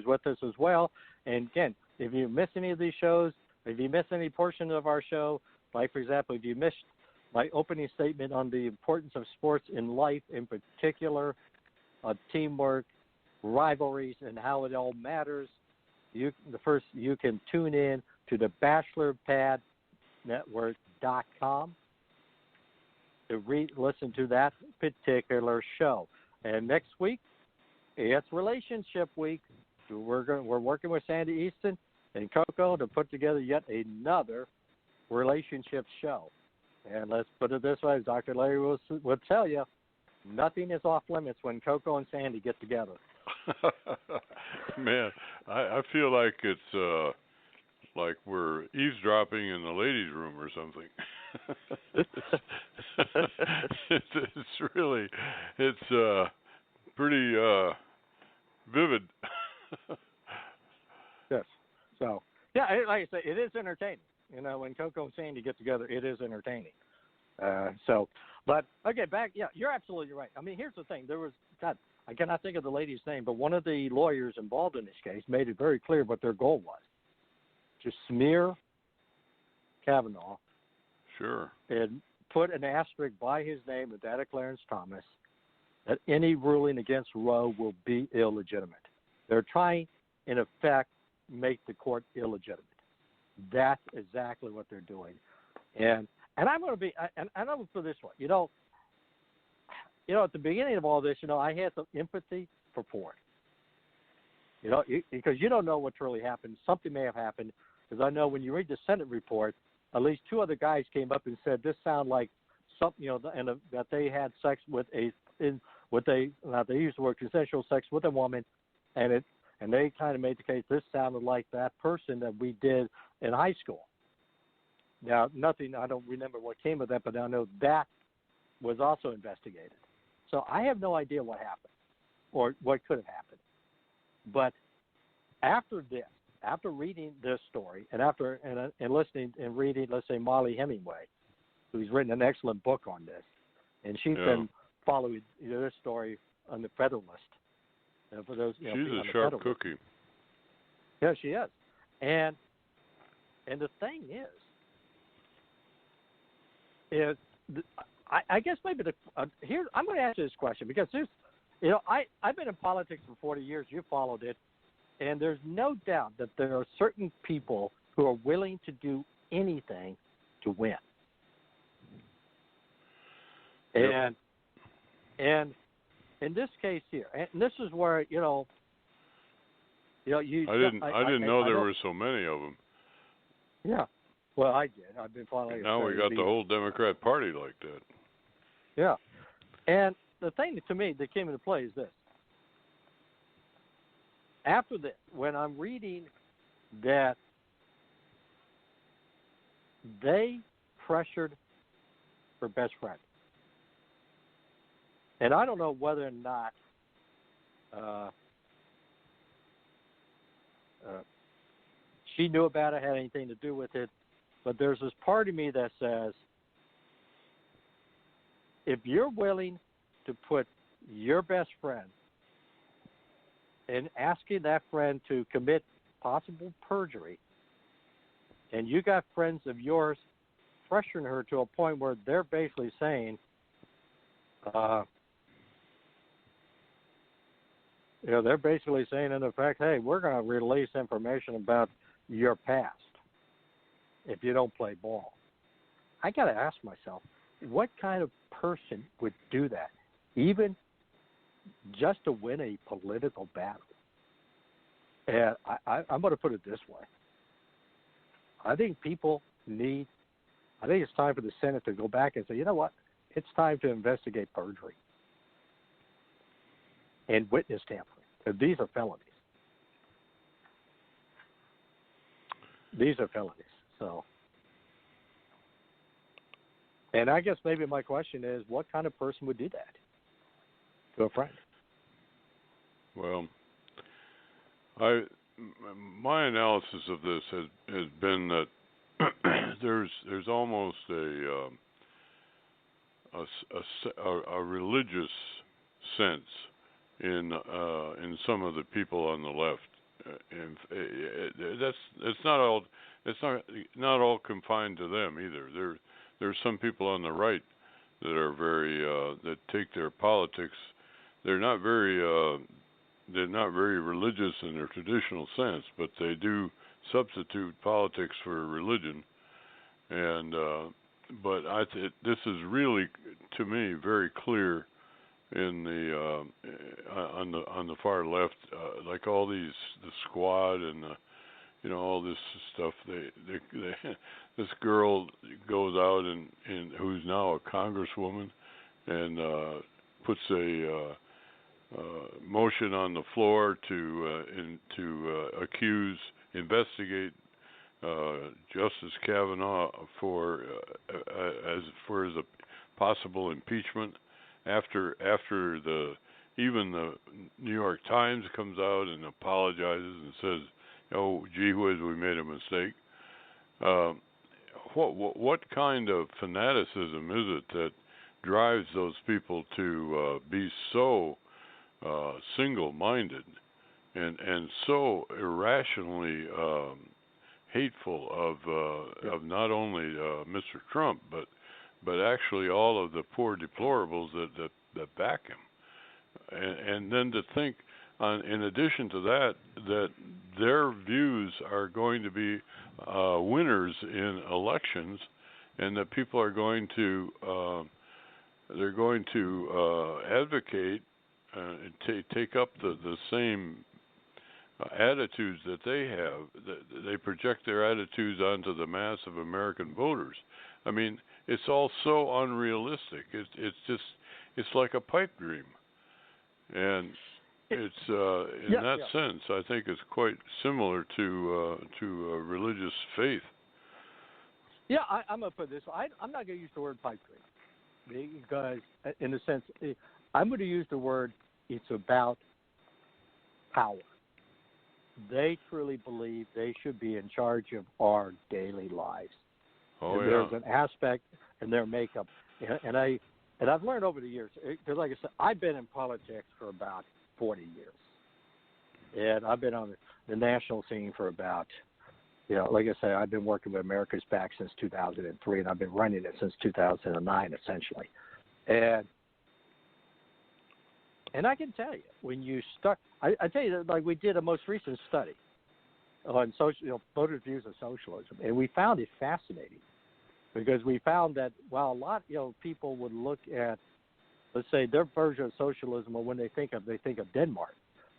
with us as well. And again, if you miss any of these shows, if you miss any portion of our show, like for example, if you missed my opening statement on the importance of sports in life, in particular, teamwork, rivalries, and how it all matters. You can tune in to the BachelorPadNetwork.com to listen to that particular show. And next week, it's Relationship Week. We're working with Sandy Easton and Coco to put together yet another relationship show. And let's put it this way, as Dr. Larry will tell you, nothing is off limits when Coco and Sandy get together. Man, I feel like it's like we're eavesdropping in the ladies' room or something. it's pretty vivid. Yes. So yeah, like I say, it is entertaining. You know, when Coco and Sandy get together, it is entertaining. But okay, back. Yeah, you're absolutely right. I mean, here's the thing. I cannot think of the lady's name, but one of the lawyers involved in this case made it very clear what their goal was: to smear Kavanaugh. Sure. And put an asterisk by his name with that of Clarence Thomas, that any ruling against Roe will be illegitimate. They're trying, in effect, make the court illegitimate. That's exactly what they're doing. And I'm going to be, and I'm going to put this way, you know, at the beginning of all this, I had some empathy for Ford. Because you don't know what's really happened. Something may have happened. Because I know when you read the Senate report, at least two other guys came up and said this sounded like something, that they had sex with they used the word consensual sex with a woman, and they kind of made the case this sounded like that person that we did in high school. Now, I don't remember what came of that, but I know that was also investigated. So I have no idea what happened or what could have happened. But after reading this story and listening and reading, let's say, Molly Hemingway, who's written an excellent book on this, and she's been following this story on the Federalist. And for those, she's a sharp cookie. Yeah, she is. And the thing is I guess maybe here I'm going to ask you this question because I've been in politics for 40 years. You followed it, and there's no doubt that there are certain people who are willing to do anything to win. Yep. And in this case here, and this is where I didn't know there were so many of them. Yeah. Well, I did. I've been following. Now we got the whole Democrat Party like that. Yeah. And the thing to me that came into play is this. After this, when I'm reading that they pressured her best friend, and I don't know whether or not she knew about it, had anything to do with it, but there's this part of me that says, if you're willing to put your best friend and asking that friend to commit possible perjury, and you got friends of yours pressuring her to a point where they're basically saying, they're basically saying in effect, hey, we're going to release information about your past if you don't play ball. I got to ask myself, what kind of person would do that, even just to win a political battle? And I'm going to put it this way. I think it's time for the Senate to go back and say, you know what? It's time to investigate perjury and witness tampering. These are felonies. So, and I guess maybe my question is, what kind of person would do that to a friend? Well, my analysis of this has been that there's almost a religious sense in some of the people on the left, and it's not all confined to them either. There's some people on the right that are very that take their politics. They're not very religious in their traditional sense, but they do substitute politics for religion. And but this is really, to me, very clear in the on the far left, like all the squad and all this stuff. This girl goes out and who's now a congresswoman and puts a motion on the floor to investigate Justice Kavanaugh for a possible impeachment after even the New York Times comes out and apologizes and says, "Oh, gee whiz, we made a mistake." What kind of fanaticism is it that drives those people to be so single-minded and so irrationally hateful of not only Mr. Trump but actually all of the poor deplorables that back him, and then to think, in addition to that their views are going to be winners in elections, and that people are going to advocate and take up the same attitudes that they have. They project their attitudes onto the mass of American voters. I mean, it's all so unrealistic. It's like a pipe dream, and it's in that sense, I think it's quite similar to religious faith. Yeah, I'm going to put this. I'm not going to use the word pipe dream because, in a sense, I'm going to use the word. It's about power. They truly believe they should be in charge of our daily lives. Oh, and there's an aspect in their makeup, and I've learned over the years. Because, like I said, I've been in politics for about 40 years, and I've been on the national scene for about, like I said, I've been working with America's Back since 2003, and I've been running it since 2009, essentially, and I can tell you, when you start, I tell you that, like, we did a most recent study on voter views of socialism, and we found it fascinating because we found that while a lot, people would look at, let's say, their version of socialism, or when they think of Denmark,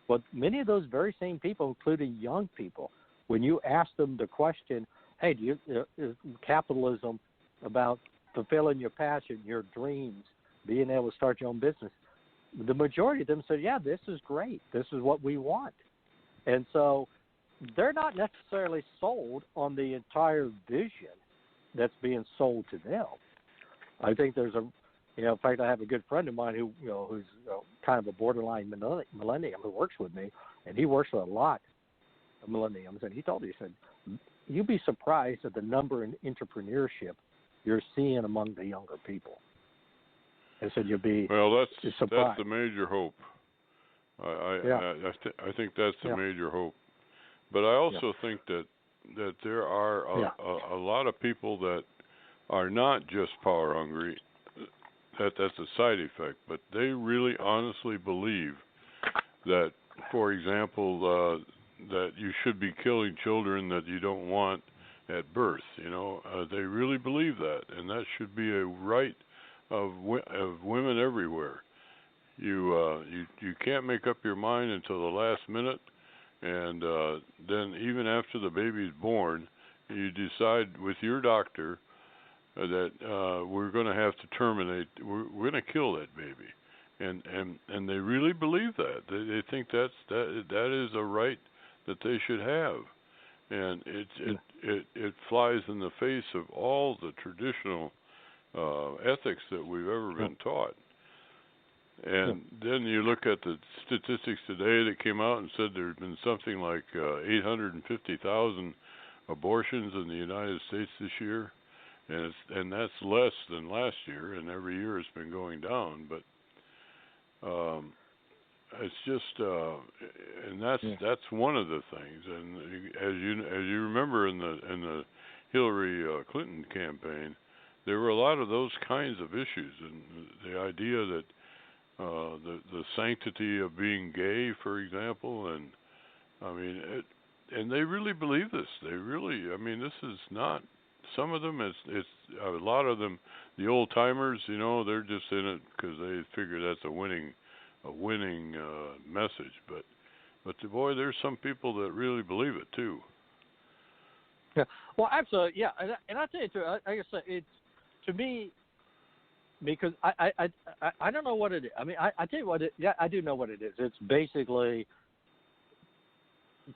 but many of those very same people, including young people, when you ask them the question, hey, do you is capitalism about fulfilling your passion, your dreams, being able to start your own business? The majority of them said, yeah, this is great. This is what we want. And so they're not necessarily sold on the entire vision that's being sold to them. I think there's in fact, I have a good friend of mine who's kind of a borderline millennium who works with me, and he works with a lot of millenniums. And he told me, he said, you'd be surprised at the number in entrepreneurship you're seeing among the younger people. I said you'll be that's surprised. the major hope. I think that's the major hope. But I also think that there are a lot of people that are not just power hungry. That's a side effect, but they really honestly believe that, for example, that you should be killing children that you don't want at birth. They really believe that, and that should be a right of women everywhere. You can't make up your mind until the last minute, and then even after the baby's born, you decide with your doctor that we're going to have to terminate. We're going to kill that baby, and they really believe that. They think that is a right that they should have, and it flies in the face of all the traditional ethics that we've ever been taught. And then you look at the statistics today that came out and said there had been something like 850,000 abortions in the United States this year, and that's less than last year, and every year it's been going down. But it's just, and that's one of the things. And as you remember in the Hillary Clinton campaign, there were a lot of those kinds of issues, and the idea that the sanctity of being gay, for example, and I mean, and they really believe this. They really, I mean, this is not. Some of them, it's a lot of them. The old timers, they're just in it because they figure that's a winning message. But boy, there's some people that really believe it too. Yeah. Well, absolutely. Yeah, and I tell you too. I guess it's to me. Because I don't know what it is. I mean, I tell you what it. Yeah, I do know what it is. It's basically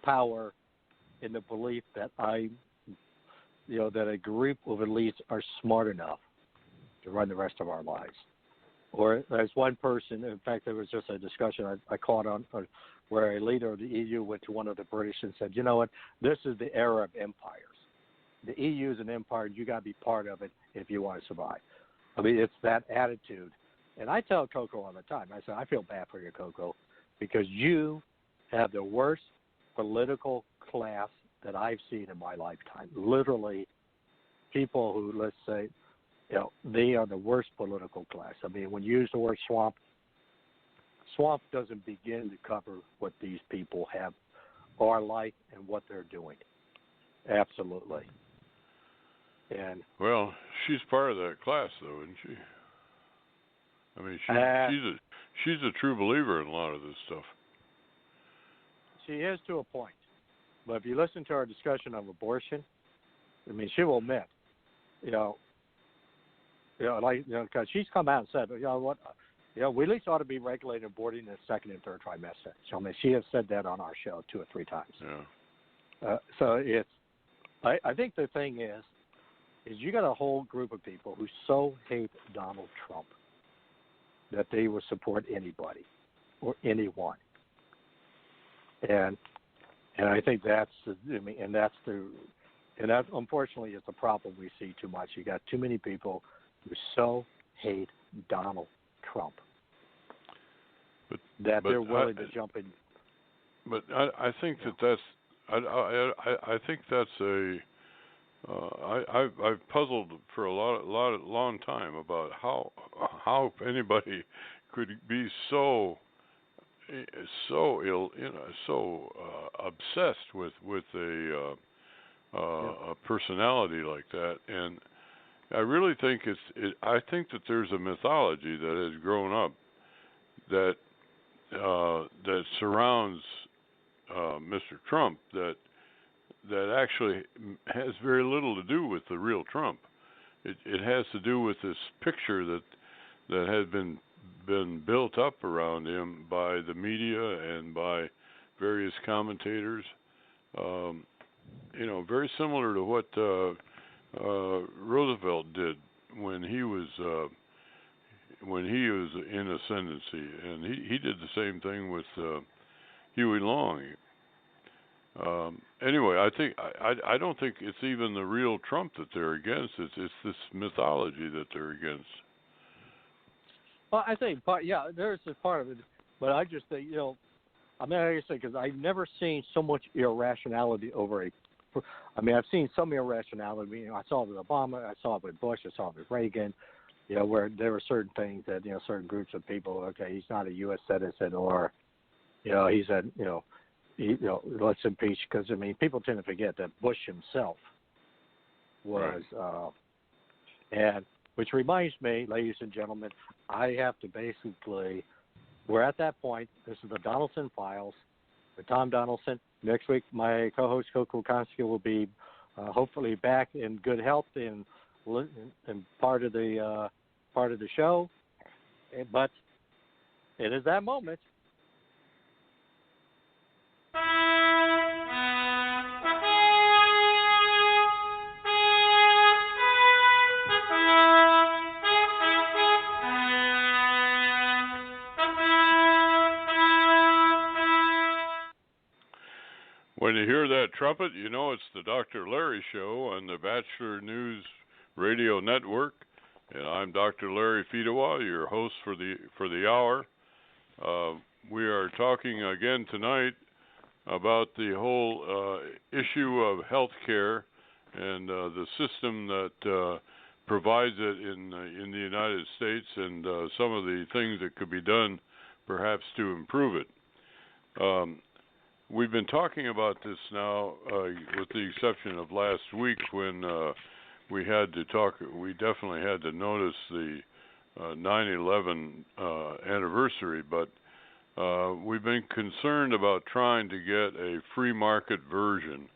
power in the belief that that a group of elites are smart enough to run the rest of our lives. Or there's one person. In fact, there was just a discussion I caught on where a leader of the EU went to one of the British and said, "You know what? This is the era of empires. The EU is an empire. You got to be part of it if you want to survive." I mean, it's that attitude. And I tell Coco all the time, I say, I feel bad for you, Coco, because you have the worst political class that I've seen in my lifetime. Literally, people who, let's say, they are the worst political class. I mean, when you use the word swamp doesn't begin to cover what these people are like and what they're doing. Absolutely. And well, she's part of that class, though, isn't she? I mean, she's a true believer in a lot of this stuff. She is to a point, but if you listen to our discussion of abortion, I mean, she will admit, because she's come out and said, what, we at least ought to be regulating aborting in the second and third trimester. So I mean, she has said that on our show 2 or 3 times. Yeah. So it's, I think the thing is you got a whole group of people who so hate Donald Trump that they will support anybody or anyone. And I think that unfortunately is the problem we see too much. You got too many people who so hate Donald Trump that they're willing to jump in. But I think that's I think that's a I've puzzled for a long time about how anybody could be so ill, so obsessed with a personality like that. And I really think I think that there's a mythology that has grown up that surrounds Mr. Trump that actually has very little to do with the real Trump. It has to do with this picture that has been built up around him by the media and by various commentators. Very similar to what Roosevelt did when he was in ascendancy, and he did the same thing with Huey Long. Anyway, I don't think it's even the real Trump that they're against. It's this mythology that they're against. I think there's a part of it, but I just think like I say, because I've never seen so much irrationality over a. I mean, I've seen some irrationality. I saw it with Obama, I saw it with Bush, I saw it with Reagan. Where there were certain things that certain groups of people. Okay, he's not a U.S. citizen, or he's a let's impeach, because people tend to forget that Bush himself was and which reminds me, ladies and gentlemen, I have to basically, we're at that point. This is the Donelson Files with Tom Donelson. Next week, my co-host Coco Konski will be hopefully back in good health and part of the show. But it is that moment. When you hear that trumpet, you know it's the Dr. Larry Show on the Bachelor News Radio Network, and I'm Dr. Larry Fedewa, your host for the hour. We are talking again tonight about the whole issue of health care and the system that provides it in the United States, and some of the things that could be done perhaps to improve it. We've been talking about this now, with the exception of last week when we had to talk. We definitely had to notice the 9/11 anniversary, but we've been concerned about trying to get a free market version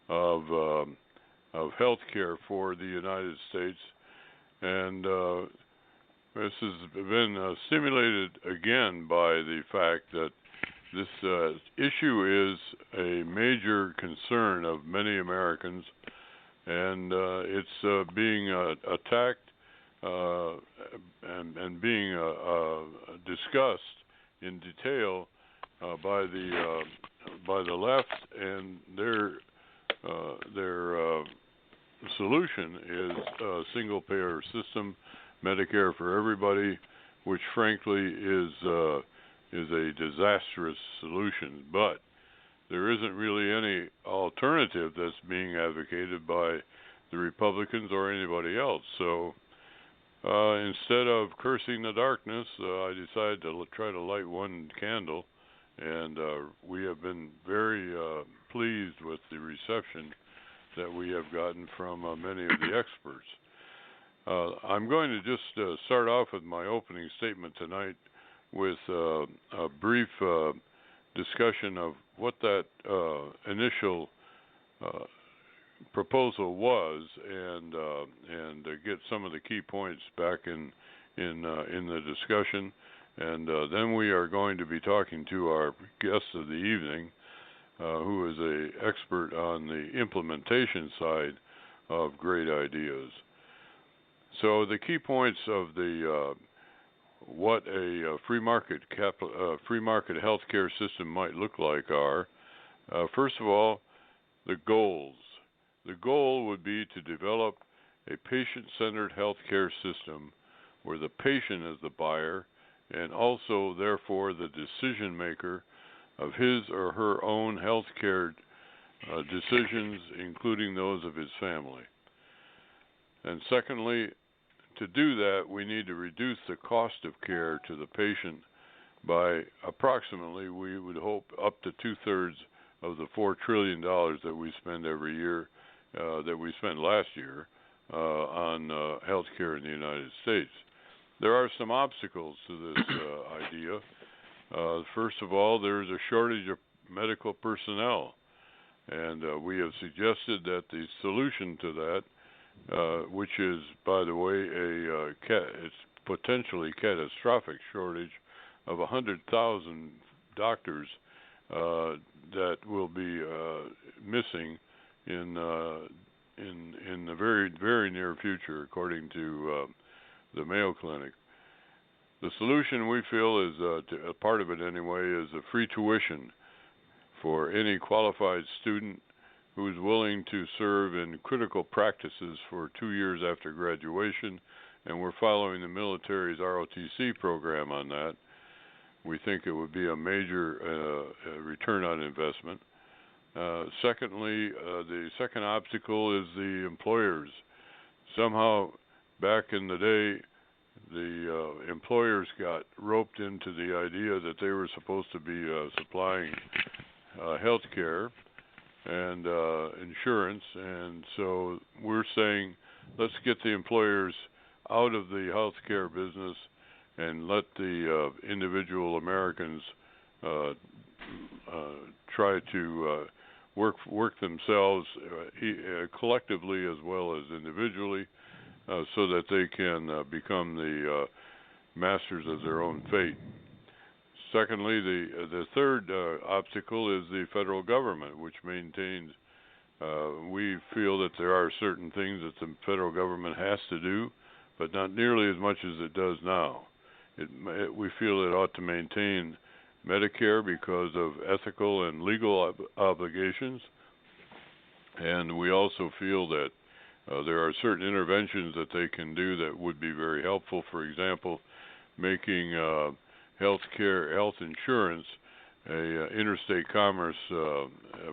of health care for the United States, and this has been stimulated again by the fact that this issue is a major concern of many Americans, and it's being attacked and being discussed in detail by the left, and their solution is a single-payer system, Medicare for everybody, which frankly is a disastrous solution, but there isn't really any alternative that's being advocated by the Republicans or anybody else. So instead of cursing the darkness, I decided to try to light one candle, and we have been very pleased with the reception that we have gotten from many of the experts. I'm going to just start off with my opening statement tonight with a brief discussion of what that initial proposal was, and get some of the key points back in the discussion, and then we are going to be talking to our guest of the evening, who is an expert on the implementation side of great ideas. So the key points of the what a free market healthcare system might look like are, first of all, the goals. The goal would be to develop a patient-centered healthcare system where the patient is the buyer and also, therefore, the decision maker of his or her own healthcare decisions, including those of his family. And secondly, to do that, we need to reduce the cost of care to the patient by approximately, we would hope, up to 2/3 of the $4 trillion that we spend every year, that we spent last year on health care in the United States. There are some obstacles to this idea. First of all, there is a shortage of medical personnel, and we have suggested that the solution to that, which is, by the way, it's potentially catastrophic shortage of 100,000 doctors that will be missing in the very, very near future, according to the Mayo Clinic. The solution, we feel, is a part of it anyway, is a free tuition for any qualified student who is willing to serve in critical practices for 2 years after graduation and we're following the military's ROTC program on that. We think it would be a major return on investment. Secondly, the second obstacle is the employers. Somehow, back in the day, the employers got roped into the idea that they were supposed to be supplying health care and insurance, and so we're saying let's get the employers out of the health care business and let the individual Americans try to work themselves collectively as well as individually, so that they can become the masters of their own fate. Secondly, the third obstacle is the federal government, which maintains. We feel that there are certain things that the federal government has to do, but not nearly as much as it does now. We feel it ought to maintain Medicare because of ethical and legal obligations, and we also feel that there are certain interventions that they can do that would be very helpful. For example, making health insurance a interstate commerce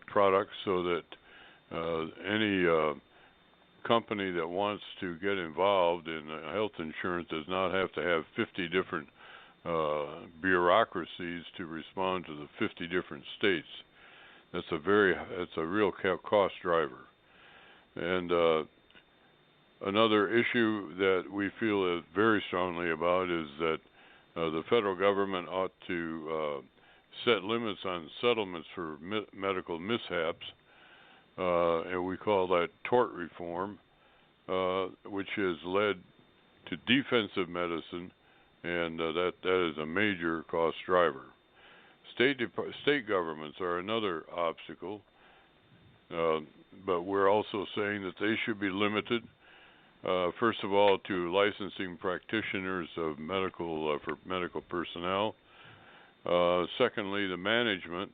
product, so that any company that wants to get involved in health insurance does not have to have 50 different bureaucracies to respond to the 50 different states. That's a real cost driver. And another issue that we feel very strongly about is that the federal government ought to set limits on settlements for medical mishaps, and we call that tort reform, which has led to defensive medicine, and that is a major cost driver. State governments are another obstacle, but we're also saying that they should be limited. First of all, to licensing practitioners of for medical personnel. Secondly, the management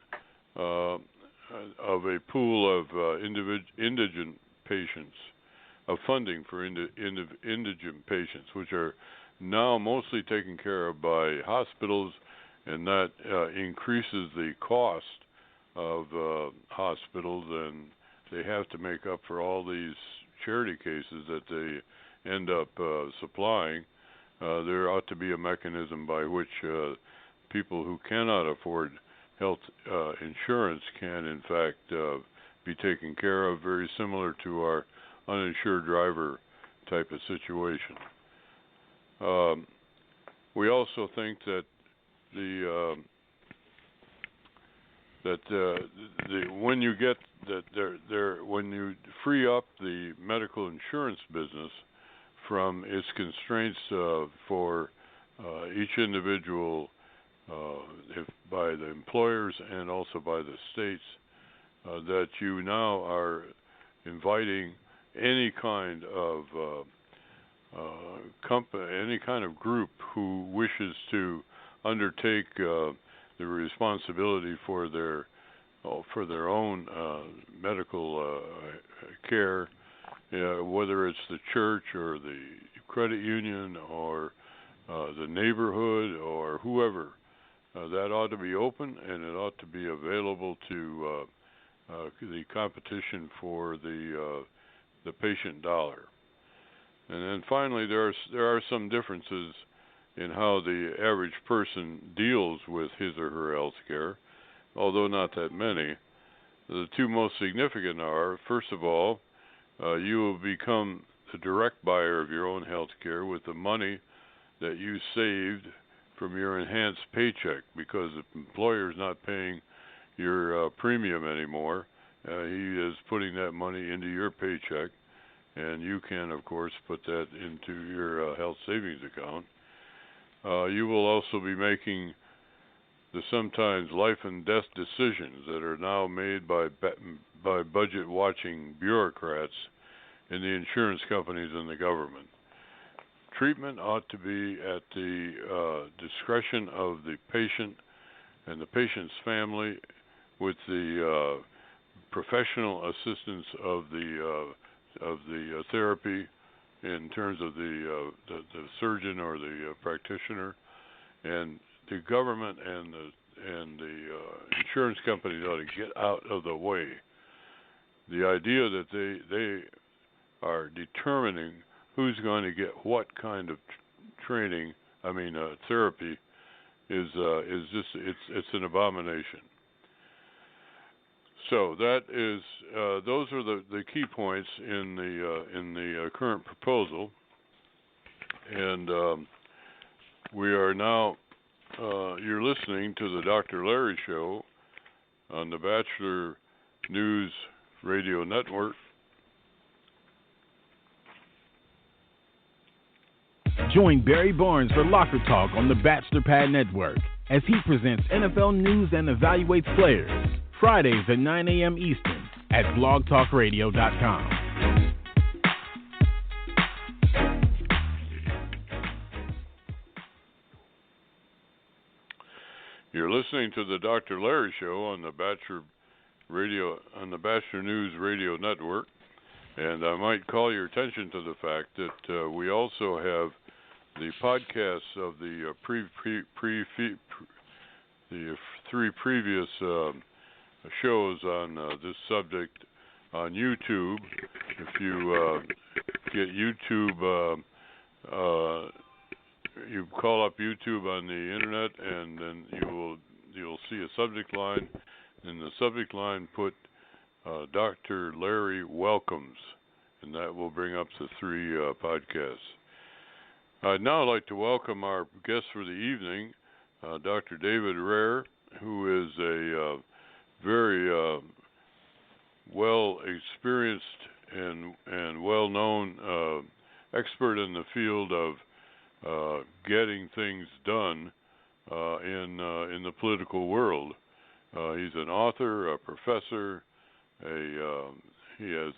of a pool of indigent patients, of funding for indigent patients, which are now mostly taken care of by hospitals, and that increases the cost of hospitals, and they have to make up for all these charity cases that they end up supplying. There ought to be a mechanism by which people who cannot afford health insurance can, in fact, be taken care of, very similar to our uninsured driver type of situation. We also think that when you free up the medical insurance business from its constraints for each individual, if by the employers and also by the states, that you now are inviting any kind of any kind of group who wishes to undertake the responsibility for their own medical care, whether it's the church or the credit union or the neighborhood or whoever. That ought to be open, and it ought to be available to the competition for the patient dollar. And then finally, there are some differences in how the average person deals with his or her health care, although not that many. The two most significant are, first of all, you will become the direct buyer of your own health care with the money that you saved from your enhanced paycheck, because the employer is not paying your premium anymore. He is putting that money into your paycheck, and you can, of course, put that into your health savings account. You will also be making the sometimes life and death decisions that are now made by budget-watching bureaucrats in the insurance companies and the government. Treatment ought to be at the discretion of the patient and the patient's family, with the professional assistance of the therapy in terms of the surgeon or the practitioner, and the government and the insurance companies ought to get out of the way. The idea that they are determining who's going to get what kind of therapy is just it's an abomination. So that is those are the key points in the current proposal, and we are now you're listening to the Dr. Larry Show on the Bachelor News Radio Network. Join Barry Barnes for Locker Talk on the Bachelor Pad Network as he presents NFL news and evaluates players. Fridays at 9 a.m. Eastern at blogtalkradio.com. You're listening to the Dr. Larry Show on the Bachelor News Radio Network, and I might call your attention to the fact that we also have the podcasts of the three previous shows on this subject on YouTube. If you get YouTube, you call up YouTube on the internet, and then you'll see a subject line. In the subject line, put Dr. Larry Welcomes, and that will bring up the three podcasts. I'd now like to welcome our guest for the evening, Dr. David Rare, who is a very well-experienced and well-known expert in the field of getting things done in the political world. He's an author, a professor. He has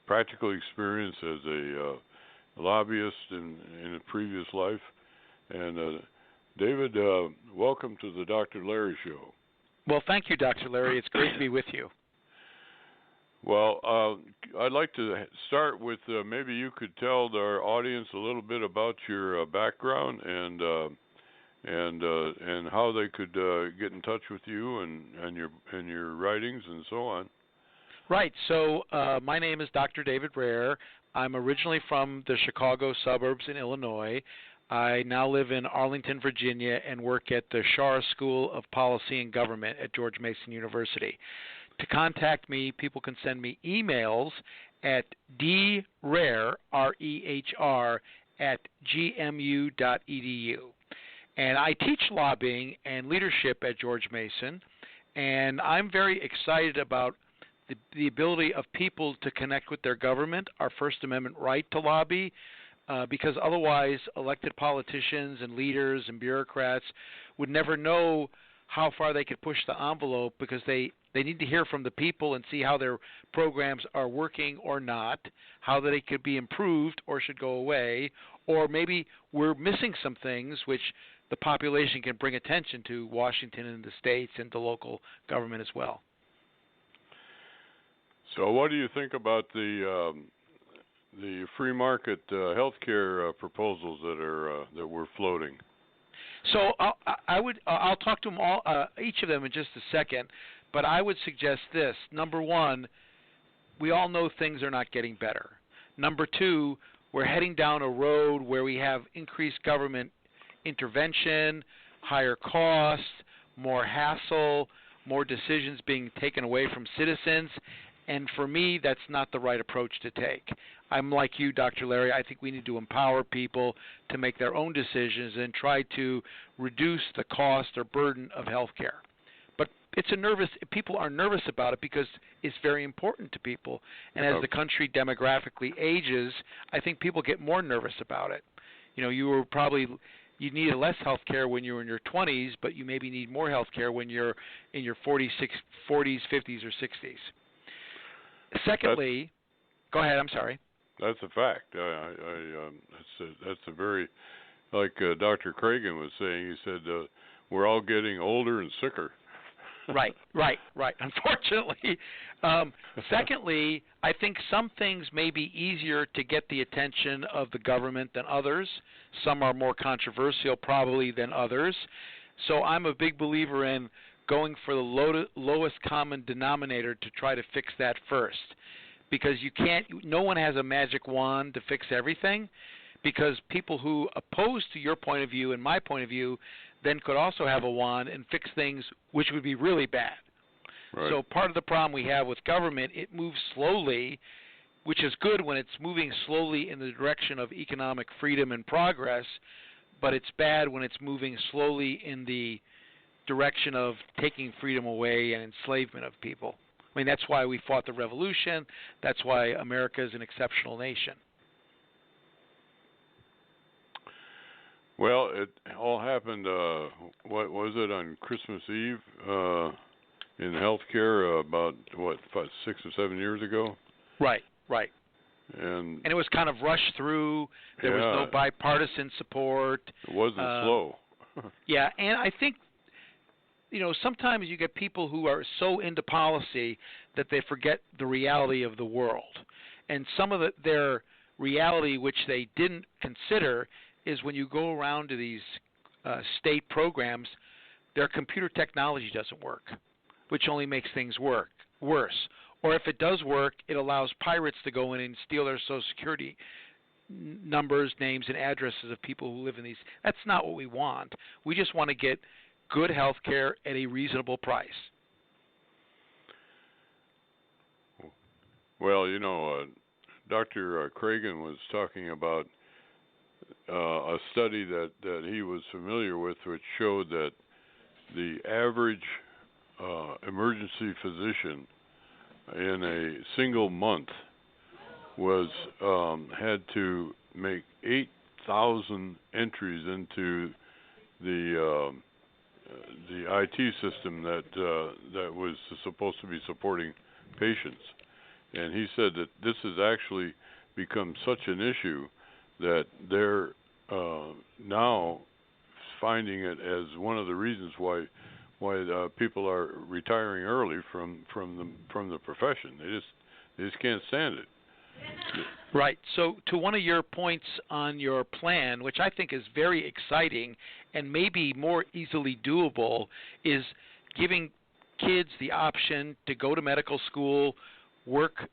practical experience as a lobbyist in a previous life. And David, welcome to the Dr. Larry Show. Well, thank you, Dr. Larry. It's great to be with you. Well, I'd like to start with maybe you could tell our audience a little bit about your background and how they could get in touch with you and your writings and so on. Right. So my name is Dr. David Rare. I'm originally from the Chicago suburbs in Illinois. I now live in Arlington, Virginia, and work at the Schar School of Policy and Government at George Mason University. To contact me, people can send me emails at drare, R-E-H-R, at gmu.edu. And I teach lobbying and leadership at George Mason, and I'm very excited about the ability of people to connect with their government, our First Amendment right to lobby, because otherwise elected politicians and leaders and bureaucrats would never know how far they could push the envelope, because they need to hear from the people and see how their programs are working or not, how they could be improved or should go away, or maybe we're missing some things which the population can bring attention to Washington and the states and the local government as well. So what do you think about the free market healthcare proposals that we're floating? So I'll talk to them all, each of them in just a second, but I would suggest this. Number one, we all know things are not getting better. Number two, we're heading down a road where we have increased government intervention, higher costs, more hassle, more decisions being taken away from citizens, and for me, that's not the right approach to take. I'm like you, Dr. Larry. I think we need to empower people to make their own decisions and try to reduce the cost or burden of health care. But people are nervous about it because it's very important to people. And as the country demographically ages, I think people get more nervous about it. You know, you needed less health care when you were in your 20s, but you maybe need more health care when you're in your 40s, 50s, or 60s. Secondly, go ahead. I'm sorry. That's a fact. That's a very, like Dr. Cragen was saying. He said we're all getting older and sicker. Right. Unfortunately, Secondly, I think some things may be easier to get the attention of the government than others. Some are more controversial probably than others. So I'm a big believer in going for the lowest common denominator to try to fix that first. Because no one has a magic wand to fix everything, because people who oppose to your point of view and my point of view then could also have a wand and fix things which would be really bad. Right. So part of the problem we have with government, it moves slowly, which is good when it's moving slowly in the direction of economic freedom and progress, but it's bad when it's moving slowly in the direction of taking freedom away and enslavement of people. I mean, that's why we fought the revolution. That's why America is an exceptional nation. Well, it all happened, what was it, on Christmas Eve in healthcare about, 6 or 7 years ago? Right. And it was kind of rushed through. There was no bipartisan support. It wasn't slow. Yeah, and I think, sometimes you get people who are so into policy that they forget the reality of the world. And some of their reality, which they didn't consider, is when you go around to these state programs, their computer technology doesn't work, which only makes things worse. Or if it does work, it allows pirates to go in and steal their Social Security numbers, names, and addresses of people who live in these. That's not what we want. We just want to get good health care at a reasonable price. Well, Dr. Cragen was talking about a study that he was familiar with, which showed that the average emergency physician in a single month was had to make 8,000 entries into the IT system that was supposed to be supporting patients, and he said that this has actually become such an issue that they're now finding it as one of the reasons why people are retiring early from the profession. They just can't stand it. Right. So to one of your points on your plan, which I think is very exciting and maybe more easily doable, is giving kids the option to go to medical school, work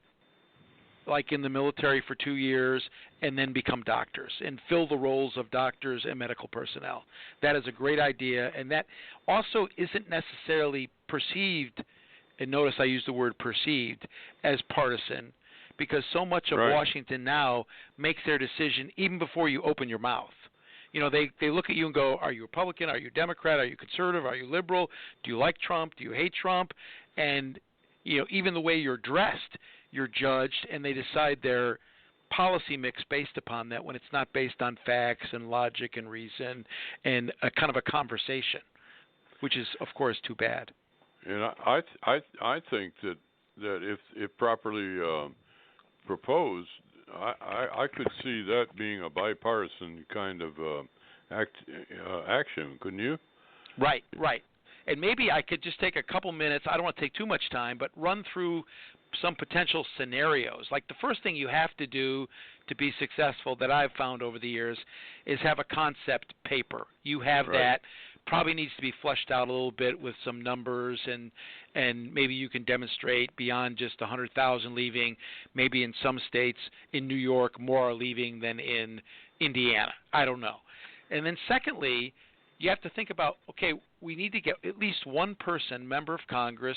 like in the military for 2 years, and then become doctors and fill the roles of doctors and medical personnel. That is a great idea, and that also isn't necessarily perceived, and notice I use the word perceived, as partisan, because so much of Washington now makes their decision even before you open your mouth. They look at you and go, are you Republican? Are you Democrat? Are you conservative? Are you liberal? Do you like Trump? Do you hate Trump? And, even the way you're dressed, you're judged, and they decide their policy mix based upon that when it's not based on facts and logic and reason and a kind of a conversation, which is, of course, too bad. And I think that if properly proposed, I could see that being a bipartisan kind of action, couldn't you? Right. And maybe I could just take a couple minutes, I don't want to take too much time, but run through some potential scenarios. Like the first thing you have to do to be successful that I've found over the years is have a concept paper. You have that. Probably needs to be fleshed out a little bit with some numbers, and maybe you can demonstrate beyond just 100,000 leaving. Maybe in some states, in New York, more are leaving than in Indiana. I don't know. And then secondly, you have to think about, okay, we need to get at least one person, member of Congress,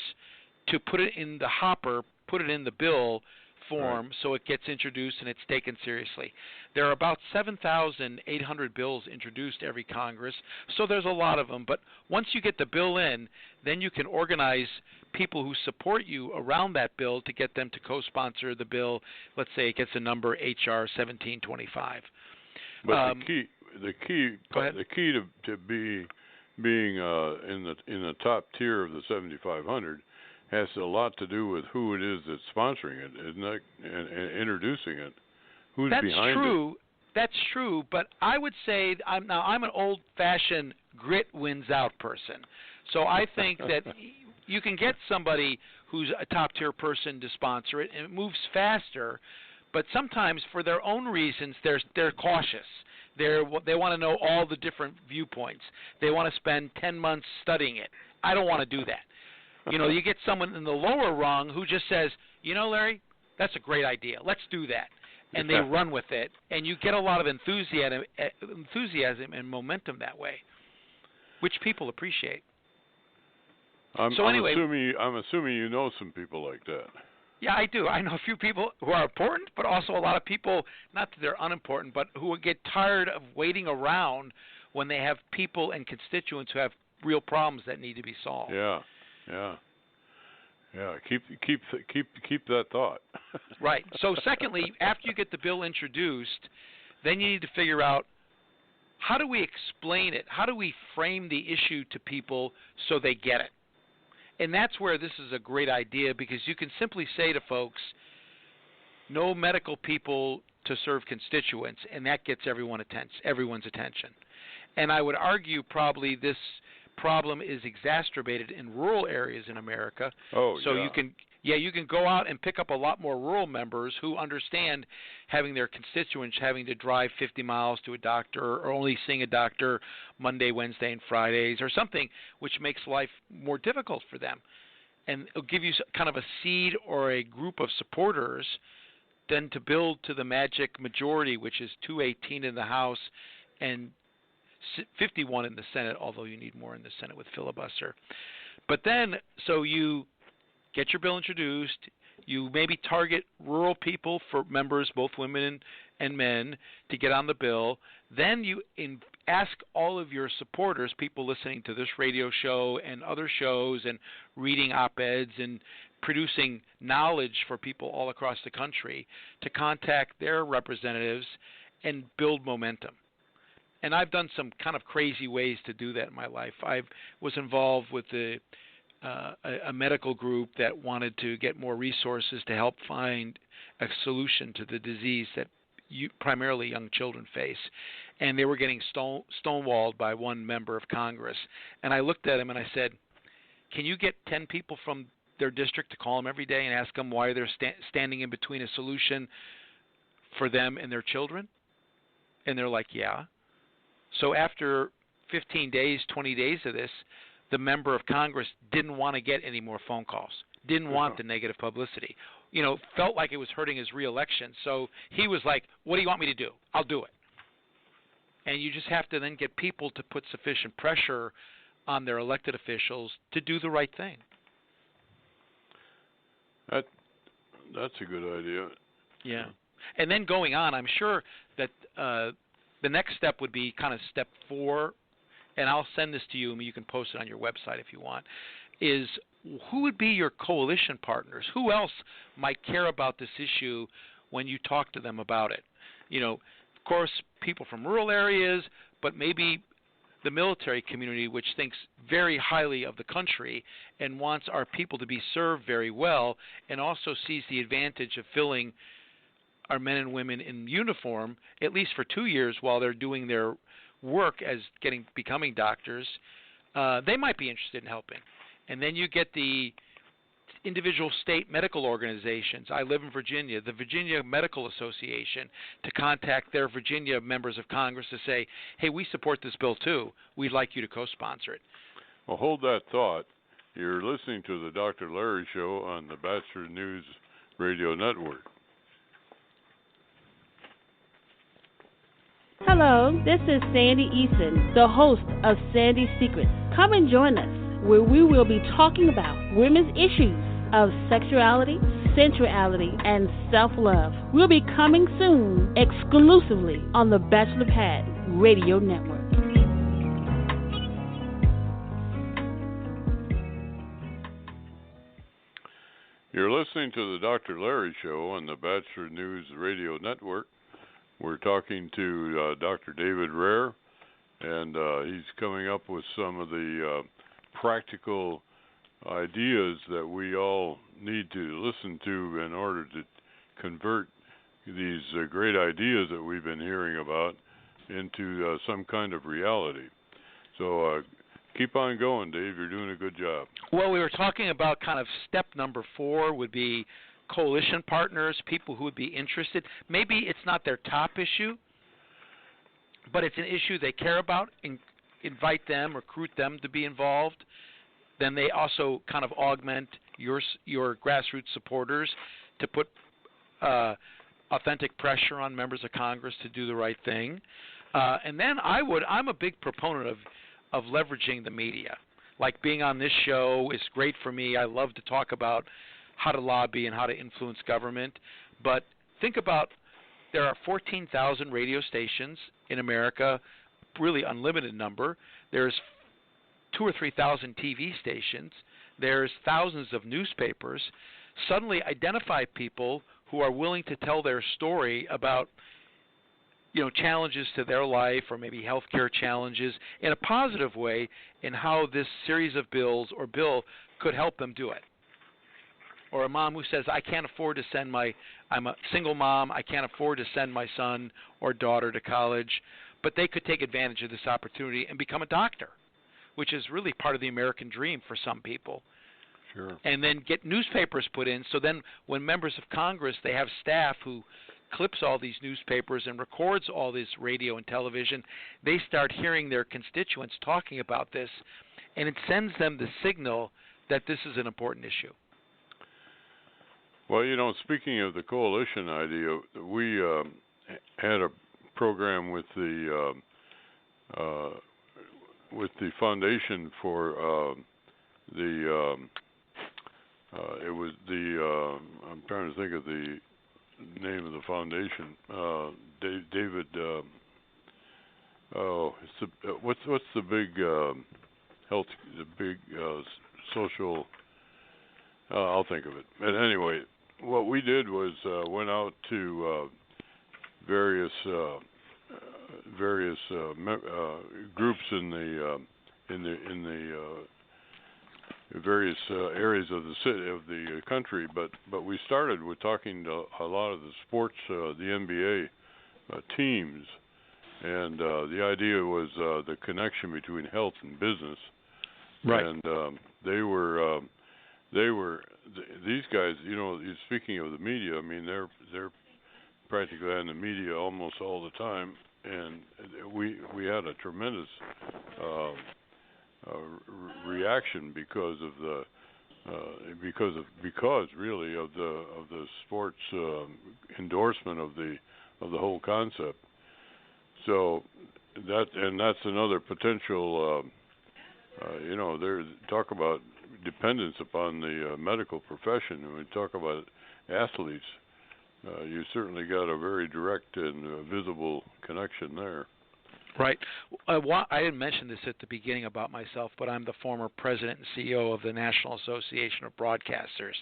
to put it in the hopper, put it in the bill form so it gets introduced and it's taken seriously. There are about 7,800 bills introduced every Congress, so there's a lot of them. But once you get the bill in, then you can organize people who support you around that bill to get them to co-sponsor the bill. Let's say it gets a number, HR 1725. But the key to being in the top tier of the 7,500 has a lot to do with who it is that's sponsoring it, isn't it? And introducing it. Who's behind it? That's true, but I would say I'm an old-fashioned grit wins out person. So I think that you can get somebody who's a top-tier person to sponsor it, and it moves faster. But sometimes, for their own reasons, they're cautious. They want to know all the different viewpoints. They want to spend 10 months studying it. I don't want to do that. You get someone in the lower rung who just says, Larry, that's a great idea. Let's do that. And they run with it, and you get a lot of enthusiasm and momentum that way, which people appreciate. I'm assuming you know some people like that. Yeah, I do. I know a few people who are important, but also a lot of people, not that they're unimportant, but who get tired of waiting around when they have people and constituents who have real problems that need to be solved. Yeah. Keep that thought. Right. So secondly, after you get the bill introduced, then you need to figure out, how do we explain it? How do we frame the issue to people so they get it? And that's where this is a great idea, because you can simply say to folks, no medical people to serve constituents, and that gets everyone's attention. And I would argue probably this problem is exacerbated in rural areas in America. You can go out and pick up a lot more rural members who understand having their constituents having to drive 50 miles to a doctor, or only seeing a doctor Monday, Wednesday, and Fridays, or something which makes life more difficult for them. And it'll give you kind of a seed or a group of supporters then to build to the magic majority, which is 218 in the House and 51 in the Senate, although you need more in the Senate with filibuster. But then, so you get your bill introduced, you maybe target rural people for members, both women and men, to get on the bill. Then you ask all of your supporters, people listening to this radio show and other shows and reading op-eds and producing knowledge for people all across the country, to contact their representatives and build momentum. And I've done some kind of crazy ways to do that in my life. I was involved with a medical group that wanted to get more resources to help find a solution to the disease that primarily young children face. And they were getting stonewalled by one member of Congress. And I looked at him and I said, can you get 10 people from their district to call them every day and ask them why they're standing in between a solution for them and their children? And they're like, yeah. So after 15 days, 20 days of this, the member of Congress didn't want to get any more phone calls, didn't want the negative publicity, felt like it was hurting his reelection. So he was like, what do you want me to do? I'll do it. And you just have to then get people to put sufficient pressure on their elected officials to do the right thing. That's a good idea. Yeah. And then going on, I'm sure that the next step would be kind of step 4, and I'll send this to you, and you can post it on your website if you want, is who would be your coalition partners? Who else might care about this issue when you talk to them about it? Of course, people from rural areas, but maybe the military community, which thinks very highly of the country and wants our people to be served very well, and also sees the advantage of filling our men and women in uniform, at least for 2 years while they're doing their work as becoming doctors. They might be interested in helping. And then you get the individual state medical organizations. I live in Virginia, the Virginia Medical Association, to contact their Virginia members of Congress to say, hey, we support this bill too. We'd like you to co-sponsor it. Well, hold that thought. You're listening to the Dr. Larry Show on the Bachelor News Radio Network. Hello, this is Sandy Eason, the host of Sandy's Secrets. Come and join us, where we will be talking about women's issues of sexuality, sensuality, and self-love. We'll be coming soon, exclusively on the Bachelor Pad Radio Network. You're listening to the Dr. Larry Show on the Bachelor News Radio Network. We're talking to Dr. David Rare, and he's coming up with some of the practical ideas that we all need to listen to in order to convert these great ideas that we've been hearing about into some kind of reality. So keep on going, Dave. You're doing a good job. Well, we were talking about kind of step number 4 would be coalition partners, people who would be interested. Maybe it's not their top issue, but it's an issue they care about. Invite them, recruit them to be involved. Then they also kind of augment your grassroots supporters to put authentic pressure on members of Congress to do the right thing. And then I'm a big proponent of leveraging the media. Like being on this show is great for me. I love to talk about how to lobby and how to influence government. But think about, there are 14,000 radio stations in America, really unlimited number. There's 2,000 or 3,000 TV stations. There's thousands of newspapers. Suddenly identify people who are willing to tell their story about, challenges to their life or maybe healthcare challenges in a positive way, and how this series of bills or bill could help them do it. Or a mom who says, I'm a single mom, I can't afford to send my son or daughter to college, but they could take advantage of this opportunity and become a doctor, which is really part of the American dream for some people. Sure. And then get newspapers put in, so then when members of Congress, they have staff who clips all these newspapers and records all this radio and television, they start hearing their constituents talking about this, and it sends them the signal that this is an important issue. Well, speaking of the coalition idea, we had a program with the foundation for it was the I'm trying to think of the name of the foundation. David. What's the big health? The big social. I'll think of it. But anyway, what we did was went out to various groups in the various areas of the city, of the country. But we started with talking to a lot of the sports, the NBA teams, and the idea was the connection between health and business. Right. And these guys, speaking of the media, I mean, they're practically on the media almost all the time, and we had a tremendous reaction because really of the sports endorsement of the whole concept. So that's another potential. There talk about dependence upon the medical profession. When we talk about athletes, you certainly got a very direct and visible connection there. Right. I didn't mention this at the beginning about myself, but I'm the former president and CEO of the National Association of Broadcasters,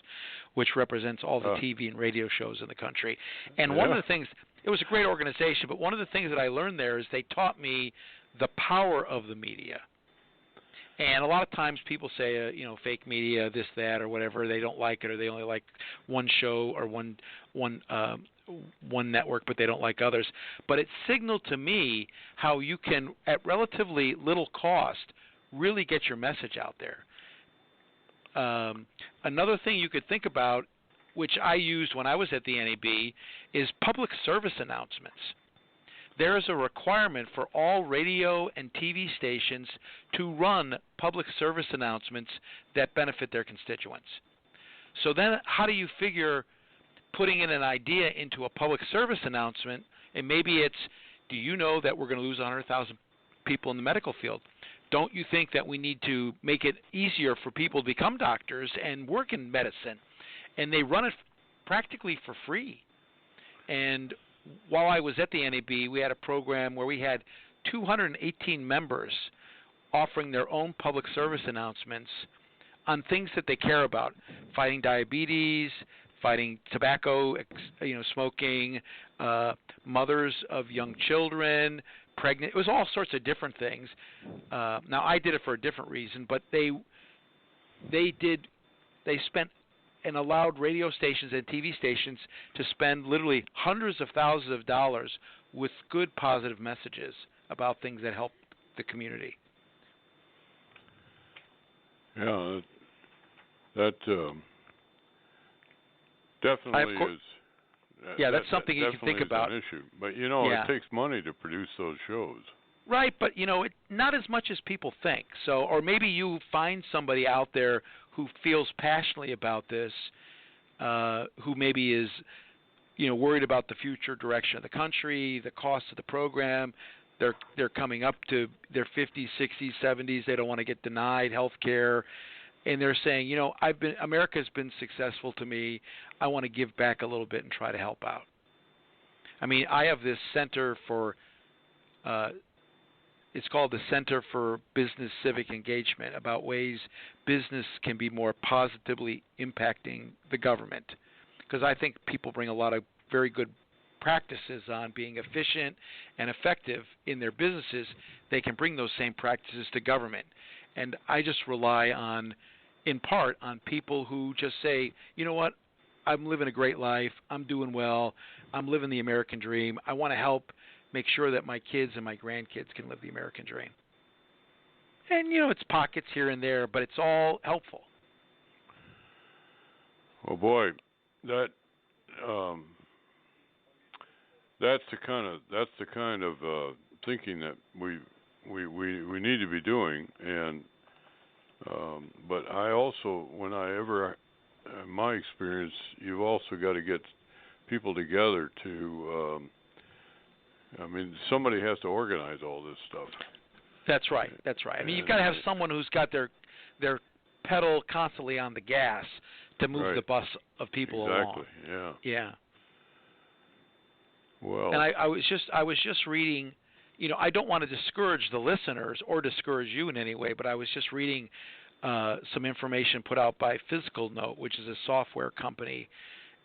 which represents all the TV and radio shows in the country. And one of the things, it was a great organization, but one of the things that I learned there is they taught me the power of the media. And a lot of times people say, fake media, this, that, or whatever, they don't like it, or they only like one show or one network, but they don't like others. But it signaled to me how you can, at relatively little cost, really get your message out there. Another thing you could think about, which I used when I was at the NAB, is public service announcements. There is a requirement for all radio and TV stations to run public service announcements that benefit their constituents. So then how do you figure putting in an idea into a public service announcement, and maybe it's, do you know that we're going to lose 100,000 people in the medical field? Don't you think that we need to make it easier for people to become doctors and work in medicine? And they run it practically for free. And while I was at the NAB, we had a program where we had 218 members offering their own public service announcements on things that they care about: fighting diabetes, fighting tobacco, smoking, mothers of young children, pregnant. It was all sorts of different things. Now, I did it for a different reason, but they spent and allowed radio stations and TV stations to spend literally hundreds of thousands of dollars with good, positive messages about things that help the community. Yeah, that definitely is. That's something you can think about. An issue, but it takes money to produce those shows. Right, but not as much as people think. So, or maybe you find somebody out there who feels passionately about this, who maybe is, worried about the future direction of the country, the cost of the program. They're coming up to their 50s, 60s, 70s. They don't want to get denied health care. And they're saying, America's been successful to me. I want to give back a little bit and try to help out. I mean, I have this center for, it's called the Center for Business Civic Engagement, about ways business can be more positively impacting the government. Because I think people bring a lot of very good practices on being efficient and effective in their businesses. They can bring those same practices to government. And I just rely on, in part, on people who just say, you know what, I'm living a great life, I'm doing well, I'm living the American dream, I want to help make sure that my kids and my grandkids can live the American dream. And, it's pockets here and there, but it's all helpful. Well, boy, that's the kind of thinking that we need to be doing. And but I also, in my experience, you've also got to get people together to. Somebody has to organize all this stuff. That's right. I mean, you've got to have someone who's got their pedal constantly on the gas to move the bus of people along. Exactly. Yeah. Well. And I was just reading. I don't want to discourage the listeners or discourage you in any way, but I was just reading some information put out by Physical Note, which is a software company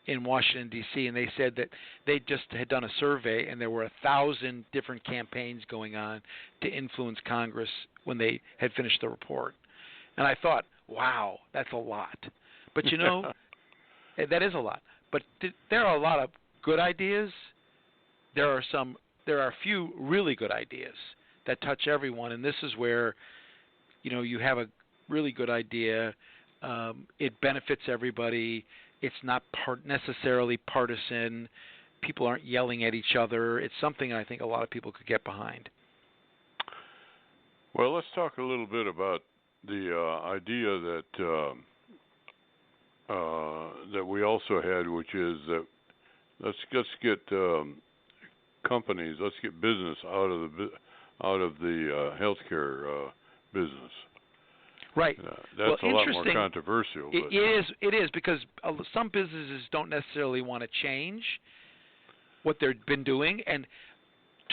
in Washington, D.C., and they said that they just had done a survey, and there were 1,000 different campaigns going on to influence Congress when they had finished the report. And I thought, wow, that's a lot. But, that is a lot. But there are a lot of good ideas. There are a few really good ideas that touch everyone, and this is where, you have a really good idea. It benefits everybody. It's not necessarily partisan. People aren't yelling at each other. It's something I think a lot of people could get behind. Well, let's talk a little bit about the idea that we also had, which is that let's get companies, let's get business out of the healthcare business. Right. That's a lot more controversial. But it is because some businesses don't necessarily want to change what they've been doing. And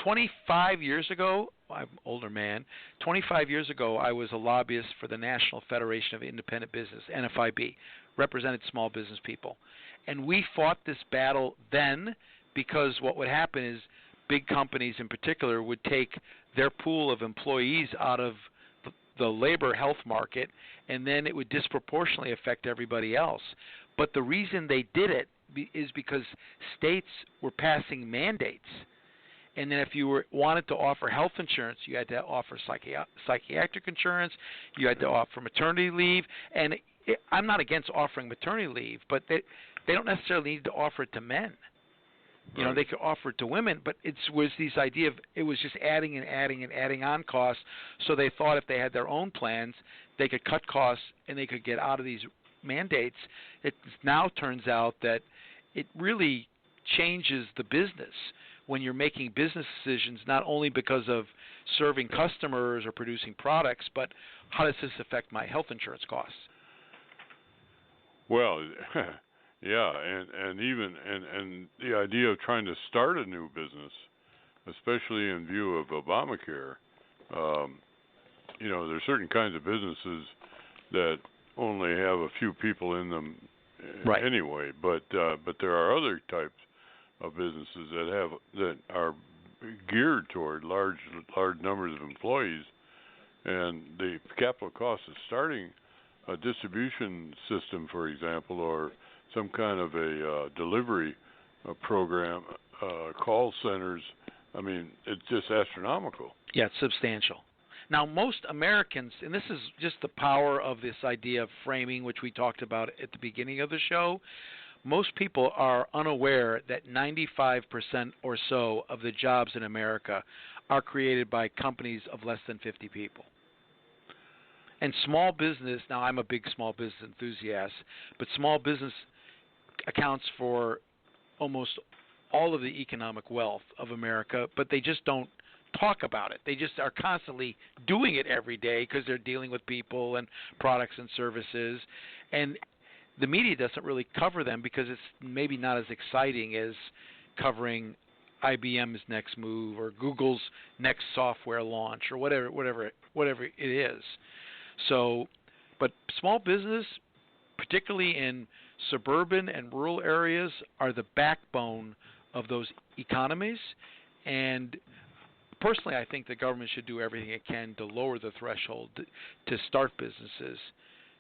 25 years ago, I'm an older man, 25 years ago I was a lobbyist for the National Federation of Independent Business, NFIB, represented small business people. And we fought this battle then because what would happen is big companies in particular would take their pool of employees out of the labor health market, and then it would disproportionately affect everybody else. But the reason they did it is because states were passing mandates. And then if you wanted to offer health insurance, you had to offer psychiatric insurance, you had to offer maternity leave. And I'm not against offering maternity leave, but they don't necessarily need to offer it to men. They could offer it to women, but it was this idea of it was just adding and adding and adding on costs. So they thought if they had their own plans, they could cut costs and they could get out of these mandates. It now turns out that it really changes the business when you're making business decisions, not only because of serving customers or producing products, but how does this affect my health insurance costs? Well, yeah, and even the idea of trying to start a new business, especially in view of Obamacare, there's certain kinds of businesses that only have a few people in them anyway, but there are other types of businesses that are geared toward large numbers of employees, and the capital cost of starting a distribution system, for example, or some kind of a delivery program, call centers. I mean, it's just astronomical. Yeah, it's substantial. Now, most Americans, and this is just the power of this idea of framing, which we talked about at the beginning of the show, most people are unaware that 95% or so of the jobs in America are created by companies of less than 50 people. And small business, now I'm a big small business enthusiast, but small business accounts for almost all of the economic wealth of America, but they just don't talk about it. They just are constantly doing it every day because they're dealing with people and products and services. And the media doesn't really cover them because it's maybe not as exciting as covering IBM's next move or Google's next software launch or whatever it is. So, but small business, particularly in suburban and rural areas, are the backbone of those economies. And personally, I think the government should do everything it can to lower the threshold to start businesses,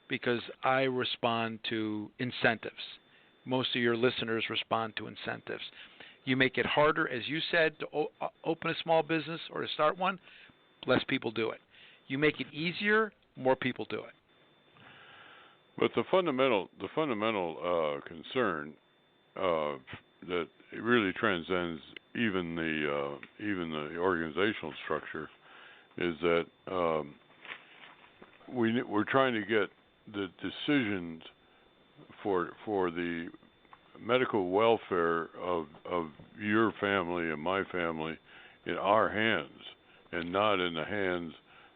because I respond to incentives. Most of your listeners respond to incentives. You make it harder, as you said, to open a small business or to start one, less people do it. You make it easier, more people do it. But the fundamental concern that it really transcends even the organizational structure is that we're trying to get the decisions for the medical welfare of your family and my family in our hands, and not in the hands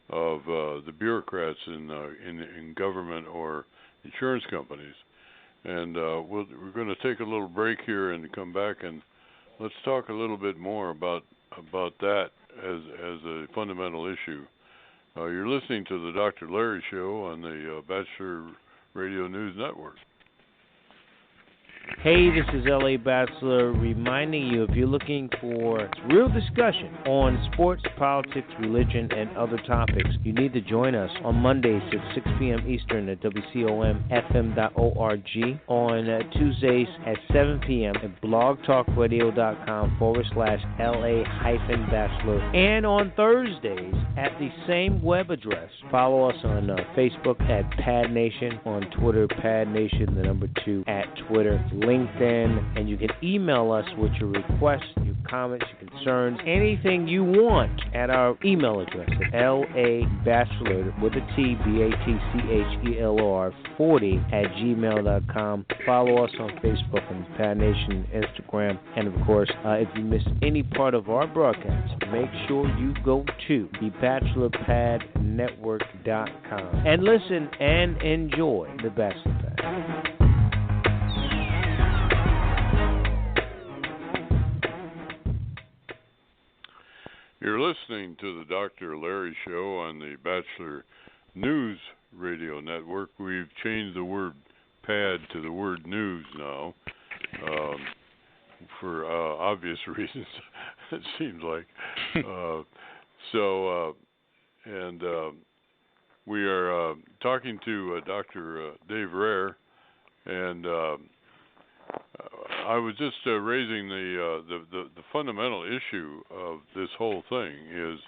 of the bureaucrats in government or insurance companies. And we're going to take a little break here and come back, and let's talk a little bit more about that as a fundamental issue. You're listening to the Dr. Larry Show on the Bachelor Radio News Network. Hey, this is L.A. Bachelor reminding you, if you're looking for real discussion on sports, politics, religion, and other topics, you need to join us on Mondays at 6 p.m. Eastern at WCOMFM.org, on Tuesdays at 7 p.m. at blogtalkradio.com/LA-Bachelor, and on Thursdays at the same web address. Follow us on Facebook at Pad Nation, on Twitter, Pad Nation, the number 2, at Twitter, LinkedIn, and you can email us with your requests, your comments, your concerns, anything you want at our email address at LABachelor with a T, BATCHELOR 40@gmail.com. Follow us on Facebook and Pad Nation, Instagram, and of course, if you missed any part of our broadcast, make sure you go to thebachelorpadnetwork.com and listen and enjoy the Bachelor Pad. You're listening to the Dr. Larry Show on the Bachelor News Radio Network. We've changed the word pad to the word news now, for obvious reasons, it seems like. We are talking to Dr. Dave Rare, and I was just raising the fundamental issue of this whole thing is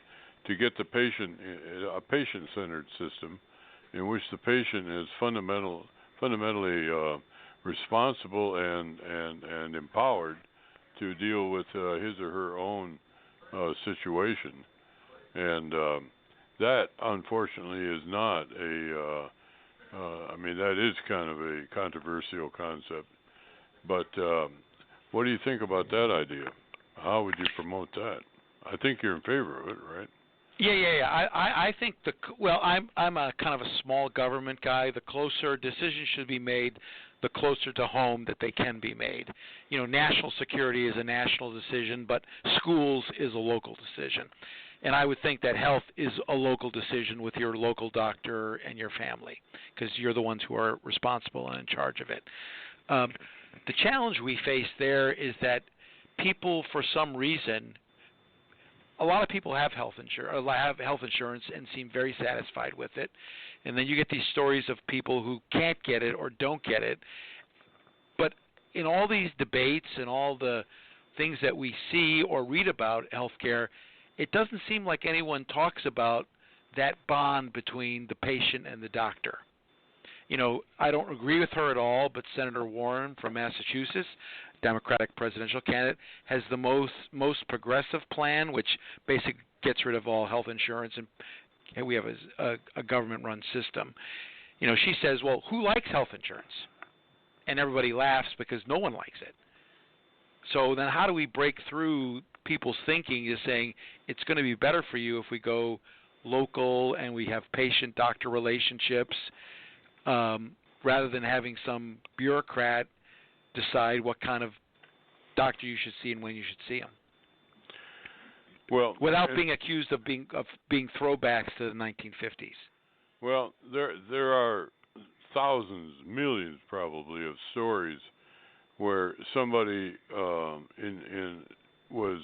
to get a patient-centered system in which the patient is fundamentally responsible and empowered to deal with his or her own situation, and that unfortunately is not that is kind of a controversial concept. But what do you think about that idea? How would you promote that? I think you're in favor of it, right? Yeah. I think I'm a kind of a small government guy. The closer decisions should be made, the closer to home that they can be made. National security is a national decision, but schools is a local decision. And I would think that health is a local decision with your local doctor and your family, because you're the ones who are responsible and in charge of it. The challenge we face there is that people, for some reason, a lot of people have health insurance and seem very satisfied with it. And then you get these stories of people who can't get it or don't get it. But in all these debates and all the things that we see or read about healthcare, it doesn't seem like anyone talks about that bond between the patient and the doctor. I don't agree with her at all, but Senator Warren from Massachusetts, Democratic presidential candidate, has the most progressive plan, which basically gets rid of all health insurance, and we have a government-run system. She says, well, who likes health insurance? And everybody laughs because no one likes it. So then how do we break through people's thinking is saying it's going to be better for you if we go local and we have patient-doctor relationships, rather than having some bureaucrat decide what kind of doctor you should see and when you should see him. Well, without being accused of being throwbacks to the 1950s. Well, there are thousands, millions probably of stories where somebody was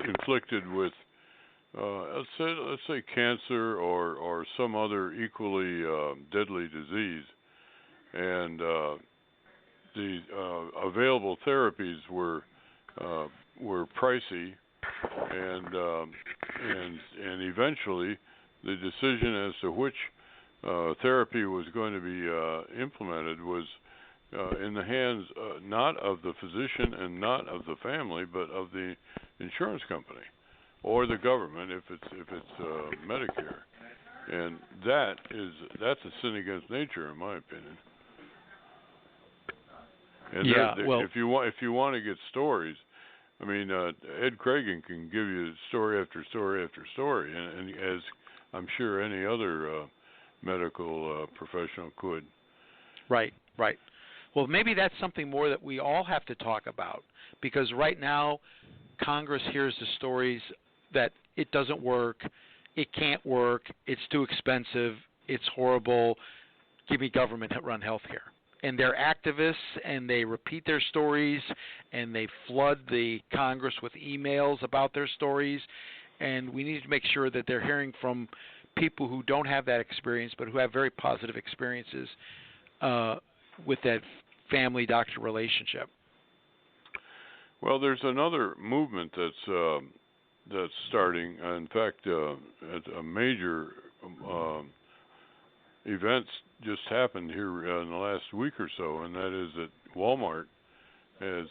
inflicted with let's say cancer or some other equally deadly disease, and the available therapies were pricey, and eventually the decision as to which therapy was going to be implemented was in the hands not of the physician and not of the family, but of the insurance company or the government if it's Medicare, and that's a sin against nature, in my opinion. And if you want to get stories, I mean, Ed Cragen can give you story after story after story, and as I'm sure any other medical professional could. Right. Well, maybe that's something more that we all have to talk about, because right now Congress hears the stories that it doesn't work, it can't work, it's too expensive, it's horrible, give me government-run health care. And they're activists, and they repeat their stories, and they flood the Congress with emails about their stories, and we need to make sure that they're hearing from people who don't have that experience but who have very positive experiences with that family-doctor relationship. Well, there's another movement that's starting. In fact, a major events just happened here in the last week or so, and that is that Walmart has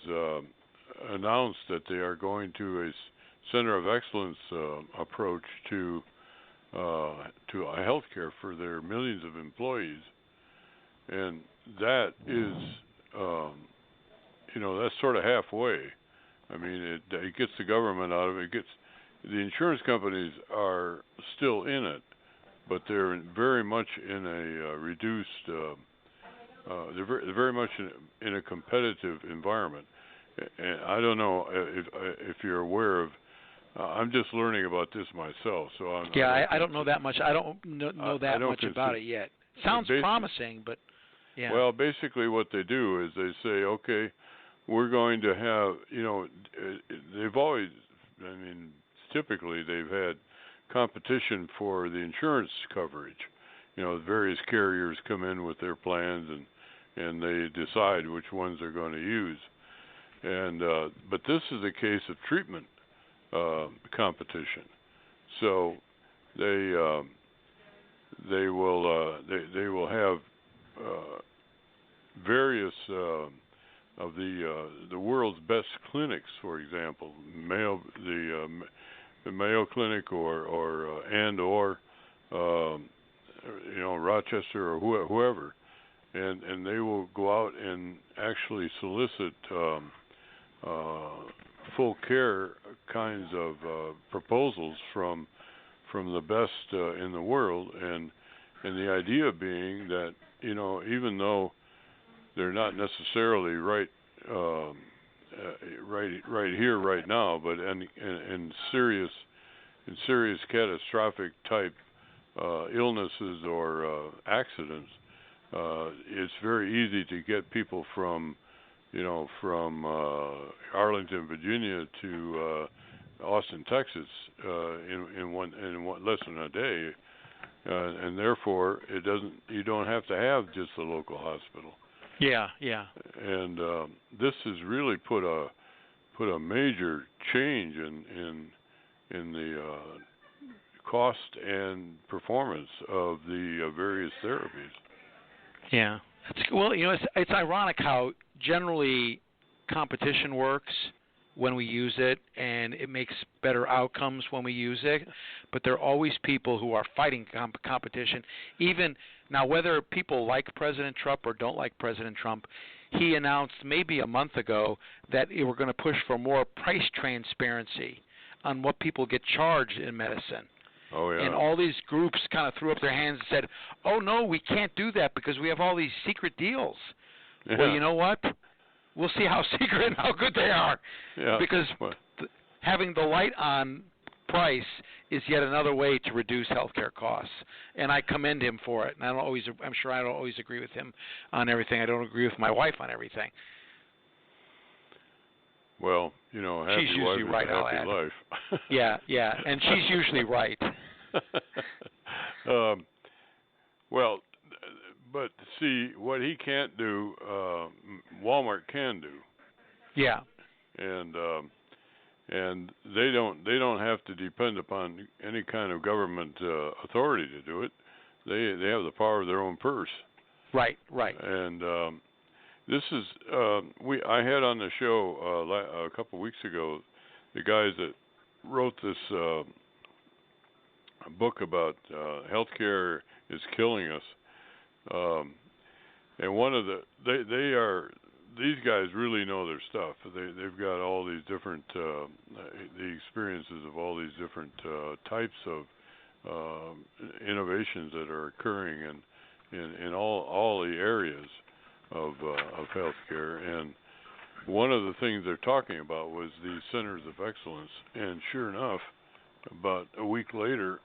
announced that they are going to a center of excellence approach to health care for their millions of employees, and that is that's sort of halfway. I mean, it gets the government out of it. The insurance companies are still in it, but they're very much in a reduced. They're very much in a competitive environment. And I don't know if you're aware of. I'm just learning about this myself, so I don't know that much. I don't know that much about it yet. Sounds promising, but yeah. Well, basically, what they do is they say, okay, we're going to have, they've always, typically they've had competition for the insurance coverage. Various carriers come in with their plans, and they decide which ones they're going to use. And but this is a case of treatment competition. So they will have various of the world's best clinics, for example, the Mayo Clinic or Rochester or whoever, and they will go out and actually solicit full care kinds of proposals from the best in the world, and the idea being that even though they're not necessarily right here right now, but in serious catastrophic type illnesses or accidents, it's very easy to get people from Arlington, Virginia to Austin, Texas in less than a day, and therefore you don't have to have just the local hospital. Yeah. And this has really put a major change in the cost and performance of the various therapies. Yeah. Well, it's ironic how generally competition works when we use it, and it makes better outcomes when we use it. But there are always people who are fighting competition. Even now, whether people like President Trump or don't like President Trump, he announced maybe a month ago that we're going to push for more price transparency on what people get charged in medicine. Oh, yeah. And all these groups kind of threw up their hands and said, oh, no, we can't do that because we have all these secret deals. Yeah. Well, you know what? We'll see how secret and how good they are. Yeah. Because having the light on price is yet another way to reduce healthcare costs. And I commend him for it. And I'm sure I don't always agree with him on everything. I don't agree with my wife on everything. Well, happy she's wife usually is right, a happy life. Yeah, and she's usually right. Well, but see, what he can't do, Walmart can do. Yeah. And they don't have to depend upon any kind of government authority to do it. They have the power of their own purse. Right. And this is I had on the show a couple of weeks ago the guys that wrote this book about healthcare is killing us. And one of these guys really know their stuff. They've got all these different the experiences of all these different types of innovations that are occurring in all the areas of healthcare. And one of the things they're talking about was the centers of excellence. And sure enough, about a week later,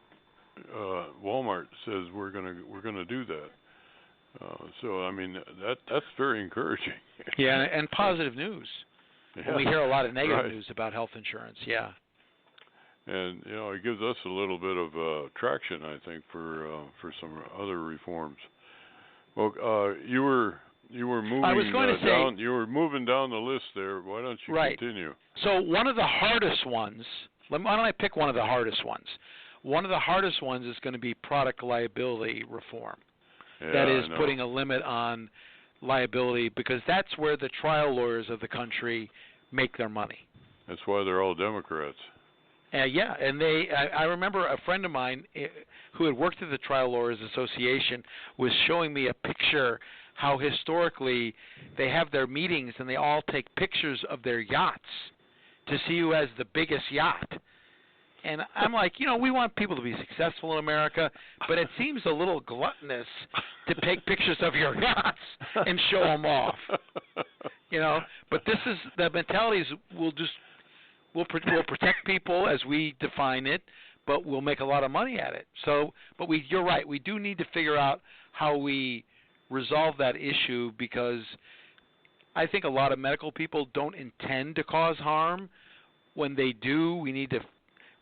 Walmart says we're gonna do that. So I mean that's very encouraging. Yeah, and positive news. Yeah. We hear a lot of negative news about health insurance. Yeah. And it gives us a little bit of traction, I think, for some other reforms. Well, you were moving. I was going to down. say You were moving down the list there. Why don't you continue? So one of the hardest ones. Why don't I pick one of the hardest ones? One of the hardest ones is going to be product liability reform. Yeah, that is putting a limit on liability, because that's where the trial lawyers of the country make their money. That's why they're all Democrats. Yeah, and I remember a friend of mine who had worked at the Trial Lawyers Association was showing me a picture how historically they have their meetings and they all take pictures of their yachts to see who has the biggest yacht. And I'm like, we want people to be successful in America, but it seems a little gluttonous to take pictures of your yachts and show them off. But this is the mentality is we'll protect people as we define it, but we'll make a lot of money at it. So, but you're right. We do need to figure out how we resolve that issue, because I think a lot of medical people don't intend to cause harm. When they do, we need to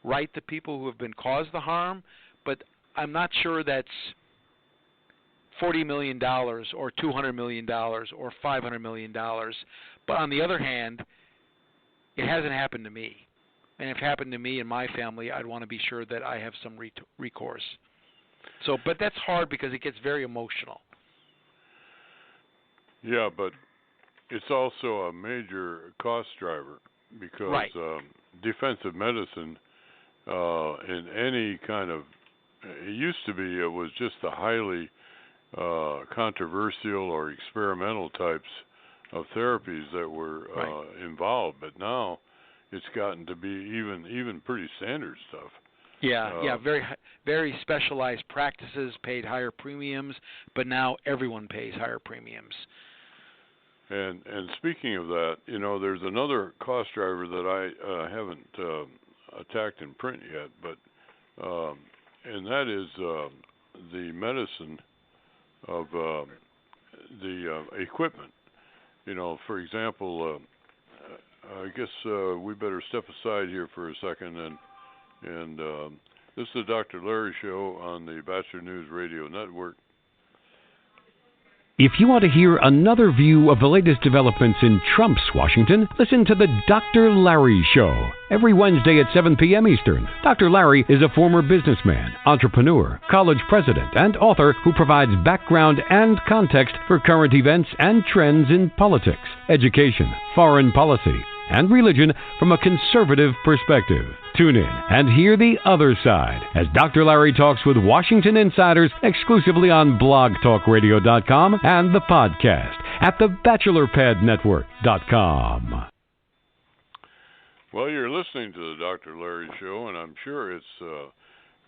right the people who have been caused the harm, but I'm not sure that's $40 million or $200 million or $500 million. But on the other hand, it hasn't happened to me. And if it happened to me and my family, I'd want to be sure that I have some recourse. So, but that's hard because it gets very emotional. Yeah, but it's also a major cost driver, because defensive medicine in any kind of, it used to be, it was just the highly controversial or experimental types of therapies that were involved, but now it's gotten to be even pretty standard stuff. Yeah, very very specialized practices paid higher premiums, but now everyone pays higher premiums. And speaking of that, there's another cost driver that I haven't attacked in print yet, but and that is the medicine of the equipment. For example, I guess we better step aside here for a second, and this is the Dr. Larry Show on the Bachelor News Radio Network. If you want to hear another view of the latest developments in Trump's Washington, listen to the Dr. Larry Show Every Wednesday at 7 p.m. Eastern, Dr. Larry is a former businessman, entrepreneur, college president, and author who provides background and context for current events and trends in politics, education, foreign policy, and religion from a conservative perspective. Tune in and hear the other side as Dr. Larry talks with Washington insiders exclusively on blogtalkradio.com and the podcast at thebachelorpadnetwork.com. Well, you're listening to the Dr. Larry Show, and I'm sure it's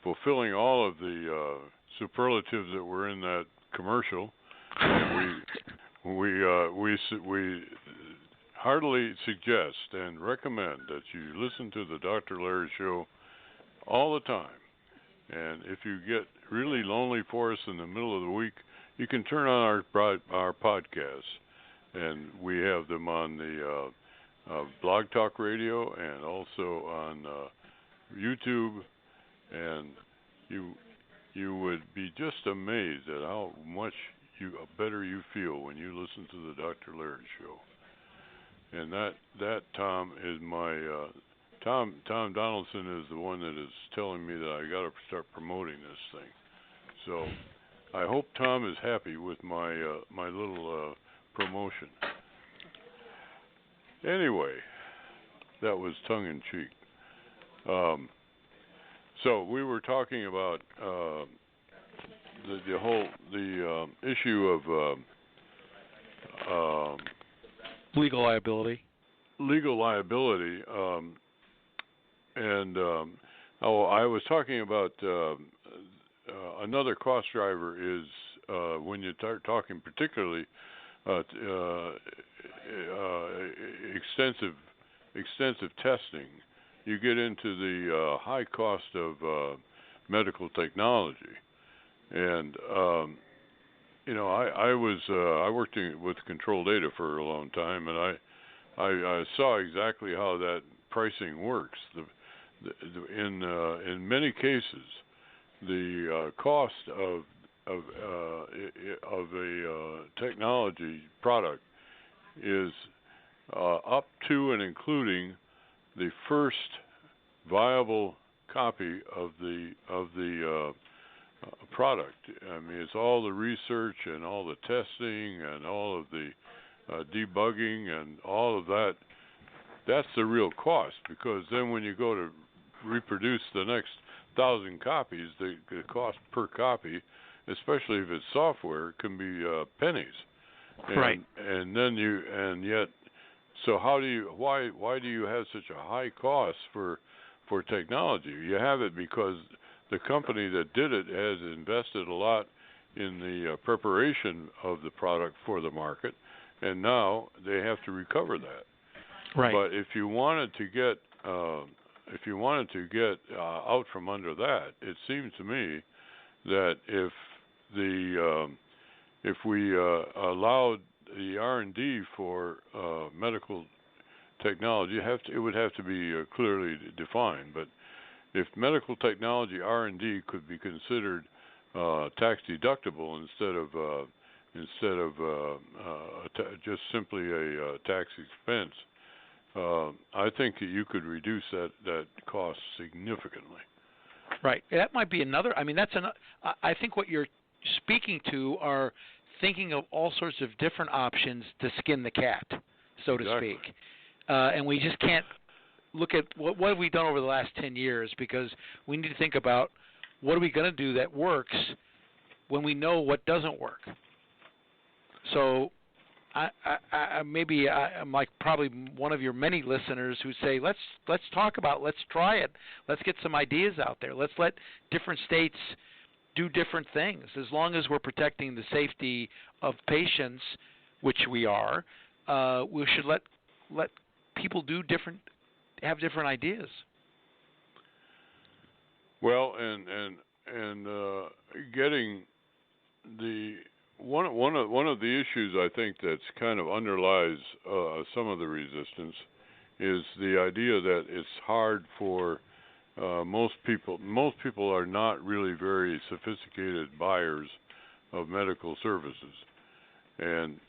fulfilling all of the superlatives that were in that commercial. And we heartily suggest and recommend that you listen to the Dr. Larry Show all the time. And if you get really lonely for us in the middle of the week, you can turn on our podcasts, and we have them on the Blog Talk Radio and also on YouTube. And you would be just amazed at how much better you feel when you listen to the Dr. Larry Show. And that Tom is my Tom Donelson is the one that is telling me that I got to start promoting this thing. So I hope Tom is happy with my little promotion. Anyway, that was tongue in cheek. So we were talking about the whole issue of legal liability. And I was talking about another cost driver is when you start talking particularly extensive testing, you get into the high cost of medical technology. And I worked with control data for a long time, and I saw exactly how that pricing works. In many cases, the cost of a technology product is up to and including the first viable copy of the product. I mean, it's all the research and all the testing and all of the debugging and all of that. That's the real cost, because then when you go to reproduce the next 1,000 copies, the cost per copy, especially if it's software, can be pennies. Right. And then why do you have such a high cost for technology? You have it because the company that did it has invested a lot in the preparation of the product for the market, and now they have to recover that. Right. But if you wanted to get out from under that, it seems to me that if we allowed the R&D for medical technology, it would have to be clearly defined. But if medical technology R&D could be considered tax deductible instead of just simply a tax expense, I think that you could reduce that cost significantly. Right. That might be another. I mean, I think what you're speaking to are thinking of all sorts of different options to skin the cat, so to speak. And we just can't look at what have we done over the last 10 years, because we need to think about what are we going to do that works when we know what doesn't work. So I'm like probably one of your many listeners who say, let's talk about, let's try it, let's get some ideas out there, let's let different states do different things. As long as we're protecting the safety of patients, which we are, we should let people have different ideas. Well, and getting the one of the issues I think that's kind of underlies some of the resistance is the idea that it's hard for most people. Most people are not really very sophisticated buyers of medical services, and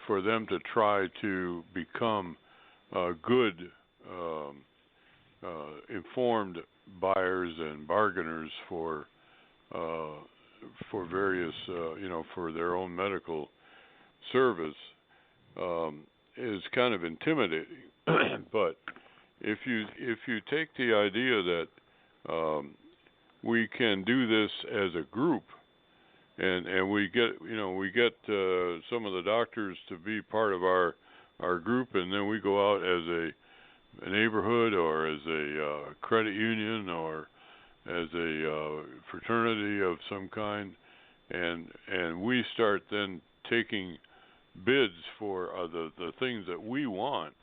for them to try to become good informed buyers and bargainers for various, for their own medical service is kind of intimidating. But if you take the idea that we can do this as a group, and we get some of the doctors to be part of our group, and then we go out as a neighborhood or as a credit union or as a fraternity of some kind, and we start then taking bids for the things that we want.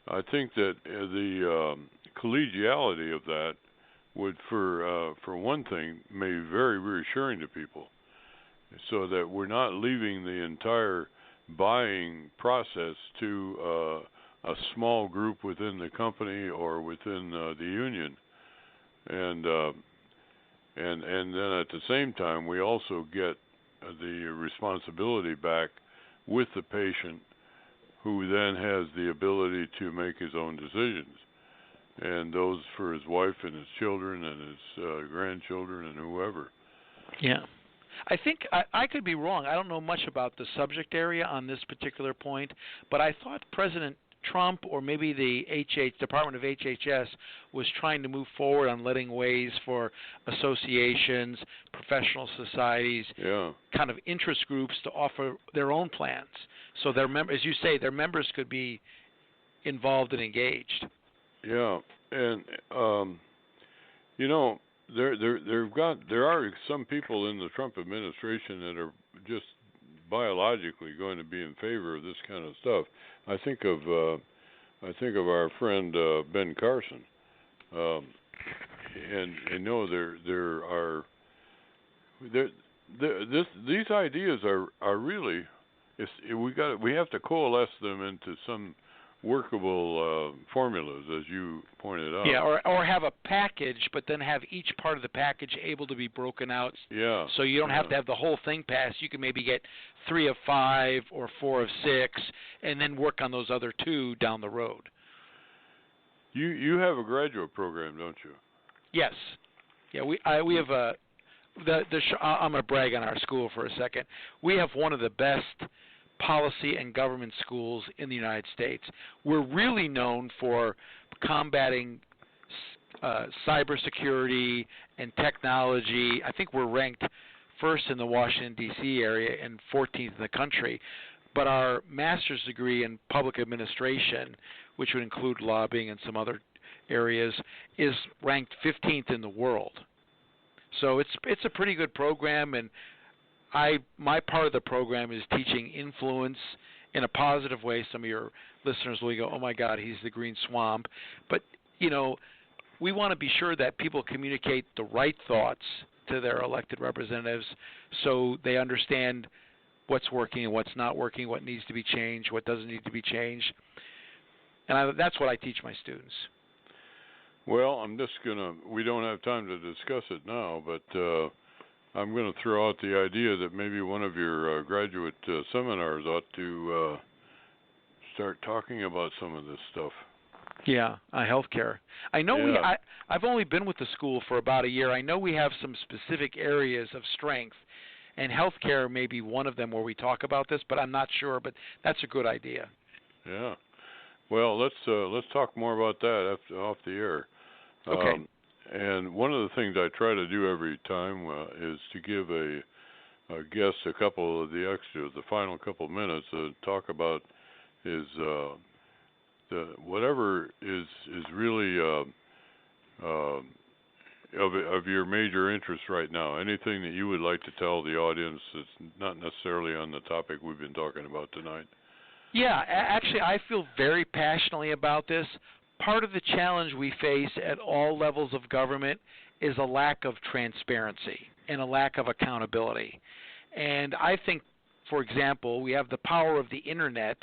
I think that the collegiality of that would, for one thing, may be very reassuring to people, so that we're not leaving the entire buying process to a small group within the company or within the union, and then at the same time we also get the responsibility back with the patient, who then has the ability to make his own decisions, and those for his wife and his children and his grandchildren and whoever. Yeah. I think I could be wrong. I don't know much about the subject area on this particular point, but I thought President Trump, or maybe the Department of HHS, was trying to move forward on letting ways for associations, professional societies, kind of interest groups to offer their own plans. So their as you say, their members could be involved and engaged. Yeah, and there are some people in the Trump administration that are just biologically going to be in favor of this kind of stuff. I think of our friend Ben Carson, and these ideas are really, we have to coalesce them into some workable formulas, as you pointed out. Yeah, or have a package, but then have each part of the package able to be broken out. Yeah. So you don't have to have the whole thing passed. You can maybe get 3 of 5 or 4 of 6, and then work on those other 2 down the road. You have a graduate program, don't you? Yes. Yeah, we have a. I'm going to brag on our school for a second. We have one of the best policy and government schools in the United States. We're really known for combating cybersecurity and technology. I think we're ranked first in the Washington, D.C. area and 14th in the country. But our master's degree in public administration, which would include lobbying and some other areas, is ranked 15th in the world. So it's a pretty good program, and my part of the program is teaching influence in a positive way. Some of your listeners will go, "Oh my God, he's the green swamp." But we want to be sure that people communicate the right thoughts to their elected representatives, so they understand what's working and what's not working, what needs to be changed, what doesn't need to be changed. And that's what I teach my students. Well, we don't have time to discuss it now, but I'm going to throw out the idea that maybe one of your graduate seminars ought to start talking about some of this stuff. Yeah, healthcare. I know I've only been with the school for about a year. I know we have some specific areas of strength, and healthcare may be one of them where we talk about this, but I'm not sure. But that's a good idea. Yeah. Well, let's talk more about that off the air. Okay. And one of the things I try to do every time is to give a guest a couple of the final couple of minutes to talk about his whatever is really of your major interest right now. Anything that you would like to tell the audience that's not necessarily on the topic we've been talking about tonight. Yeah, actually, I feel very passionately about this. Part of the challenge we face at all levels of government is a lack of transparency and a lack of accountability. And I think, for example, we have the power of the Internet,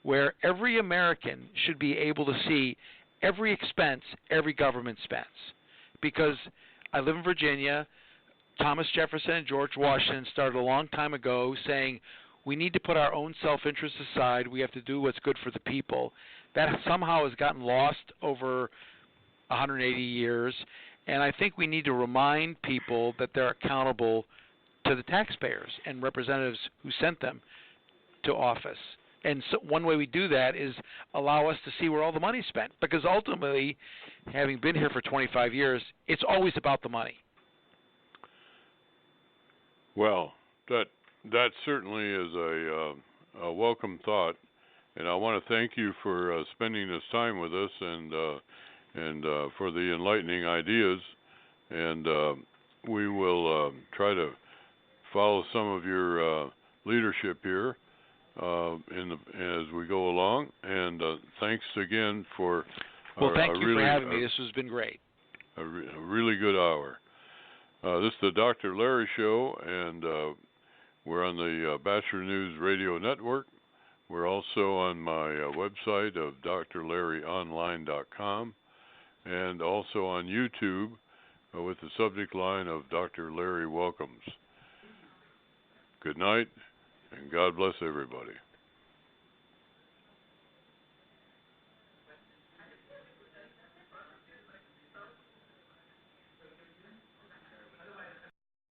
where every American should be able to see every expense every government spends. Because I live in Virginia, Thomas Jefferson and George Washington started a long time ago saying, we need to put our own self-interest aside. We have to do what's good for the people. That somehow has gotten lost over 180 years, and I think we need to remind people that they're accountable to the taxpayers and representatives who sent them to office. And so one way we do that is allow us to see where all the money's spent, because ultimately, having been here for 25 years, it's always about the money. Well, that certainly is a welcome thought, and I want to thank you for spending this time with us and for the enlightening ideas. And we will try to follow some of your leadership here as we go along. And thanks again for. Well, thank you for having me. This has been great. A really good hour. This is the Dr. Larry Show, and we're on the Bachelor News Radio Network. We're also on my website of drlarryonline.com, and also on YouTube with the subject line of Dr. Larry Welcomes. Good night, and God bless everybody.